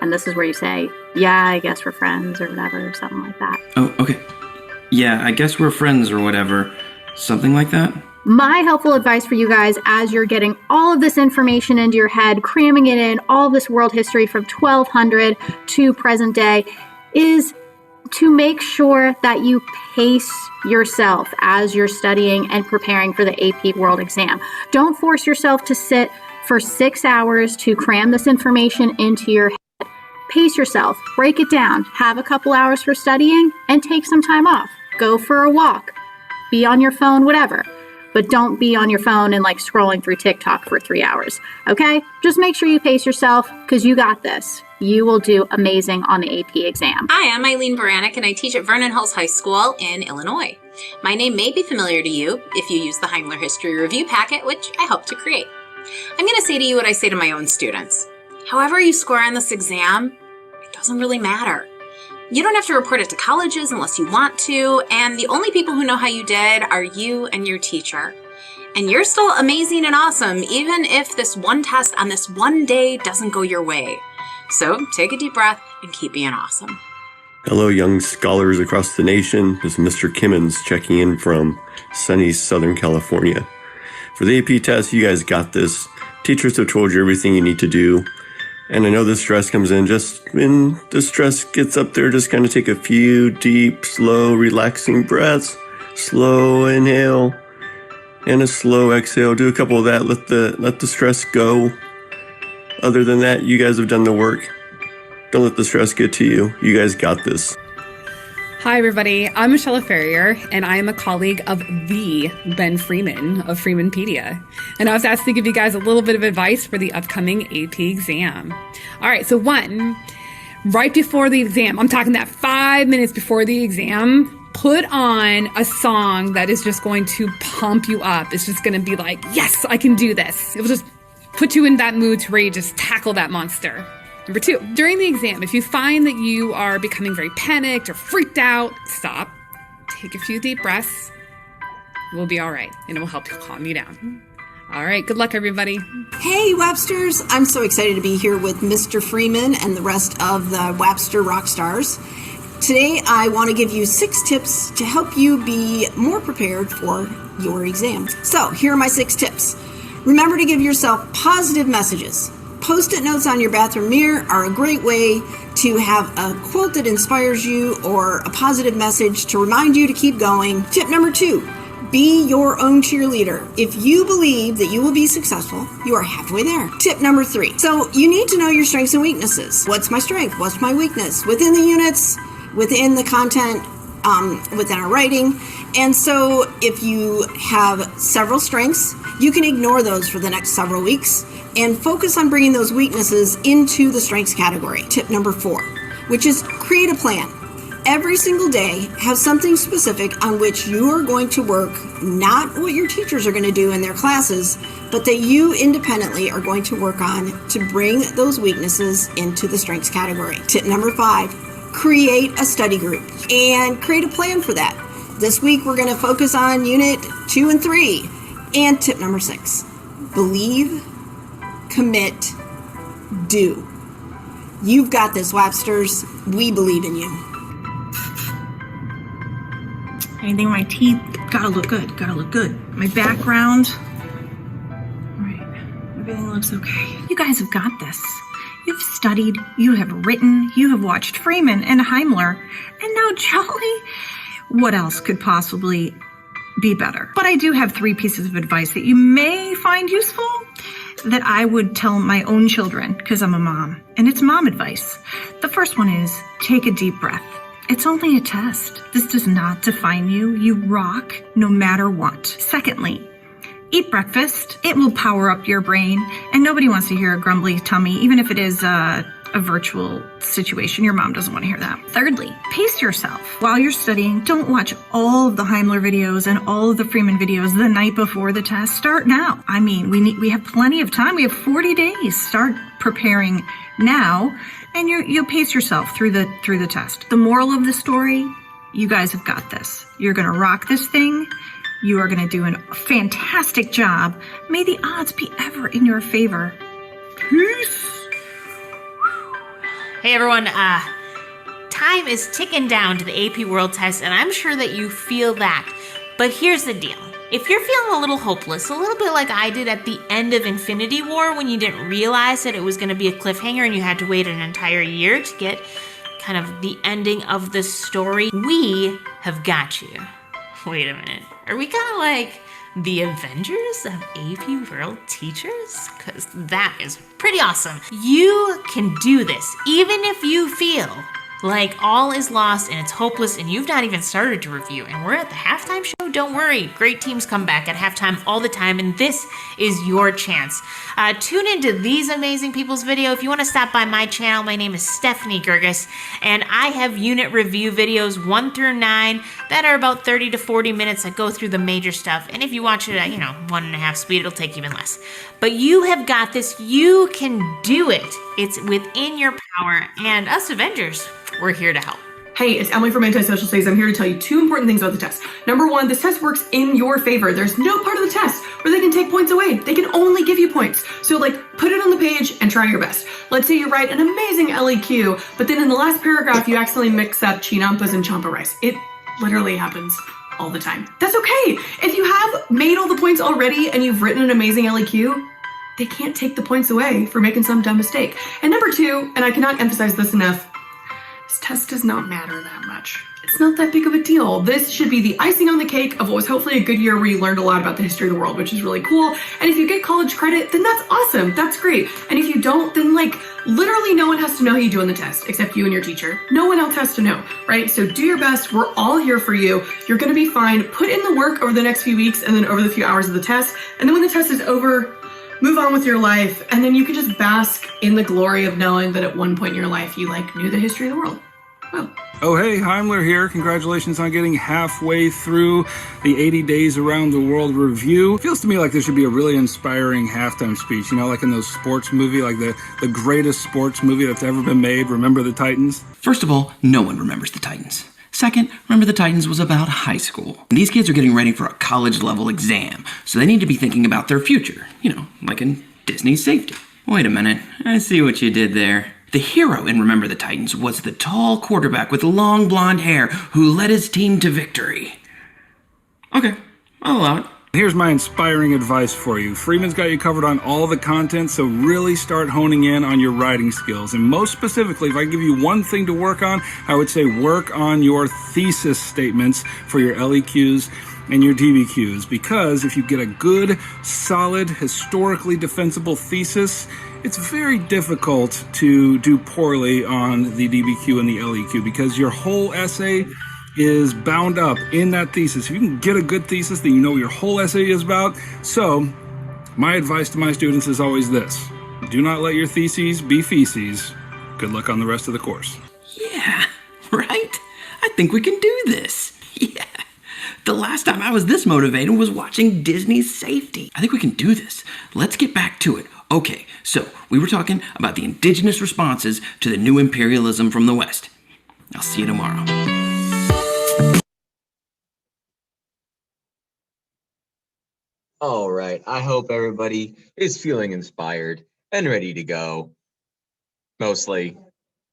And this is where you say, yeah, I guess we're friends or whatever, or something like that. Oh, okay. Yeah, I guess we're friends or whatever. Something like that? My helpful advice for you guys as you're getting all of this information into your head, cramming it in, all this world history from 1200 to present day, is to make sure that you pace yourself as you're studying and preparing for the AP World exam. Don't force yourself to sit for 6 hours to cram this information into your head. Pace yourself, break it down, have a couple hours for studying, and take some time off. Go for a walk, be on your phone, whatever. But don't be on your phone and like scrolling through TikTok for 3 hours, okay? Just make sure you pace yourself because you got this. You will do amazing on the AP exam. Hi, I'm Eileen Baranek and I teach at Vernon Hills High School in Illinois. My name may be familiar to you if you use the Heimler History Review packet, which I helped to create. I'm going to say to you what I say to my own students. However you score on this exam, it doesn't really matter. You don't have to report it to colleges unless you want to, and the only people who know how you did are you and your teacher. And you're still amazing and awesome, even if this one test on this one day doesn't go your way. So take a deep breath and keep being awesome. Hello, young scholars across the nation. This is Mr. Kimmons checking in from sunny Southern California. For the AP test, you guys got this. Teachers have told you everything you need to do. And I know the stress comes in. Just when the stress gets up there, just kind of take a few deep, slow, relaxing breaths. Slow inhale and a slow exhale. Do a couple of that. Let the stress go. Other than that, you guys have done the work. Don't let the stress get to you. You guys got this. Hi, everybody. I'm Michelle Ferrier, and I am a colleague of the Ben Freeman of Freemanpedia. And I was asked to give you guys a little bit of advice for the upcoming AP exam. All right, so one, right before the exam, I'm talking that 5 minutes before the exam, put on a song that is just going to pump you up. It's just going to be like, yes, I can do this. It will just put you in that mood to ready to just tackle that monster. Number two, during the exam, if you find that you are becoming very panicked or freaked out, stop, take a few deep breaths. We'll be all right, and it will help calm you down. All right, good luck, everybody. Hey, Websters. I'm so excited to be here with Mr. Freeman and the rest of the Webster rock stars. Today, I want to give you 6 tips to help you be more prepared for your exam. So, here are my 6 tips. Remember to give yourself positive messages. Post-it notes on your bathroom mirror are a great way to have a quote that inspires you or a positive message to remind you to keep going. Tip number 2, be your own cheerleader. If you believe that you will be successful, you are halfway there. Tip number 3, so you need to know your strengths and weaknesses. What's my strength? What's my weakness? Within the units, within the content, within our writing. And so if you have several strengths, you can ignore those for the next several weeks and focus on bringing those weaknesses into the strengths category. Tip number 4, which is create a plan. Every single day, have something specific on which you are going to work, not what your teachers are going to do in their classes, but that you independently are going to work on to bring those weaknesses into the strengths category. Tip number 5, create a study group and create a plan for that. This week, we're going to focus on Unit 2 and 3. And tip number 6, believe, commit, do. You've got this, Websters. We believe in you. Anything on my teeth, gotta look good, gotta look good. My background, all right, everything looks okay. You guys have got this. You've studied, you have written, you have watched Freeman and Heimler, and now Jolly. What else could possibly be better? But I do have 3 pieces of advice that you may find useful that I would tell my own children because I'm a mom, and it's mom advice. The first one is take a deep breath. It's only a test. This does not define you. You rock no matter what. Secondly, eat breakfast. It will power up your brain, and nobody wants to hear a grumbly tummy, even if it is a virtual situation. Your mom doesn't want to hear that. Thirdly, pace yourself. While you're studying, don't watch all of the Heimler videos and all of the Freeman videos the night before the test. Start now. I mean, we have plenty of time. We have 40 days. Start preparing now, and you'll pace yourself through the test. The moral of the story, you guys have got this. You're going to rock this thing. You are going to do a fantastic job. May the odds be ever in your favor. Peace. Hey everyone, time is ticking down to the AP World Test, and I'm sure that you feel that. But here's the deal. If you're feeling a little hopeless, a little bit like I did at the end of Infinity War when you didn't realize that it was going to be a cliffhanger and you had to wait an entire year to get kind of the ending of the story, we have got you. Wait a minute. Are we kind of like the Avengers of AP World Teachers? Because that is pretty awesome. You can do this, even if you feel like all is lost and it's hopeless and you've not even started to review. And we're at the halftime show. Don't worry. Great teams come back at halftime all the time, and this is your chance. Tune into these amazing people's video. If you want to stop by my channel, my name is Stephanie Gerges, and I have unit review videos 1 through 9 that are about 30 to 40 minutes that go through the major stuff. And if you watch it at, 1.5 speed, it'll take even less. But you have got this. You can do it. It's within your power, and us Avengers, we're here to help. Hey, it's Emily from Antisocial Studies. I'm here to tell you 2 important things about the test. Number 1, this test works in your favor. There's no part of the test where they can take points away. They can only give you points. So put it on the page and try your best. Let's say you write an amazing LEQ, but then in the last paragraph you accidentally mix up chinampas and champa rice. It literally happens all the time. That's okay. If you have made all the points already and you've written an amazing LEQ, they can't take the points away for making some dumb mistake. And number 2, and I cannot emphasize this enough, this test does not matter that much. It's not that big of a deal. This should be the icing on the cake of what was hopefully a good year where you learned a lot about the history of the world, which is really cool. And if you get college credit, then that's awesome. That's great. And if you don't, then literally no one has to know how you do on the test except you and your teacher. No one else has to know, right? So do your best. We're all here for you. You're going to be fine. Put in the work over the next few weeks and then over the few hours of the test. And then when the test is over, move on with your life, and then you can just bask in the glory of knowing that at one point in your life you knew the history of the world. Well. Oh hey, Heimler here. Congratulations on getting halfway through the 80 Days Around the World review. Feels to me like there should be a really inspiring halftime speech, like in those sports movie, like the greatest sports movie that's ever been made, Remember the Titans? First of all, no one remembers the Titans. Second, Remember the Titans was about high school. And these kids are getting ready for a college-level exam, so they need to be thinking about their future, like in Disney's safety. Wait a minute, I see what you did there. The hero in Remember the Titans was the tall quarterback with long blonde hair who led his team to victory. Okay, I'll allow it. Here's my inspiring advice for you. Freeman's got you covered on all the content, so really start honing in on your writing skills. And most specifically, if I give you one thing to work on, I would say work on your thesis statements for your LEQs and your DBQs. Because if you get a good, solid, historically defensible thesis, it's very difficult to do poorly on the DBQ and the LEQ because your whole essay is bound up in that thesis. If you can get a good thesis, then you know what your whole essay is about. So my advice to my students is always this: do not let your theses be feces. Good luck on the rest of the course. Yeah, right? I think we can do this. Yeah. The last time I was this motivated was watching Disney's Safety. I think we can do this. Let's get back to it. Okay, so we were talking about the indigenous responses to the new imperialism from the West. I'll see you tomorrow. All right, I hope everybody is feeling inspired and ready to go. Mostly.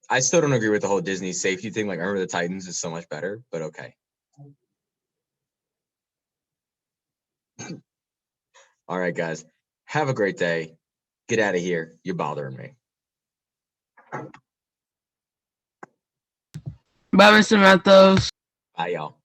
I still don't agree with the whole Disney safety thing. Remember the Titans is so much better, but okay. All right, guys. Have a great day. Get out of here. You're bothering me. Bye, Mr. Mathos. Bye, y'all.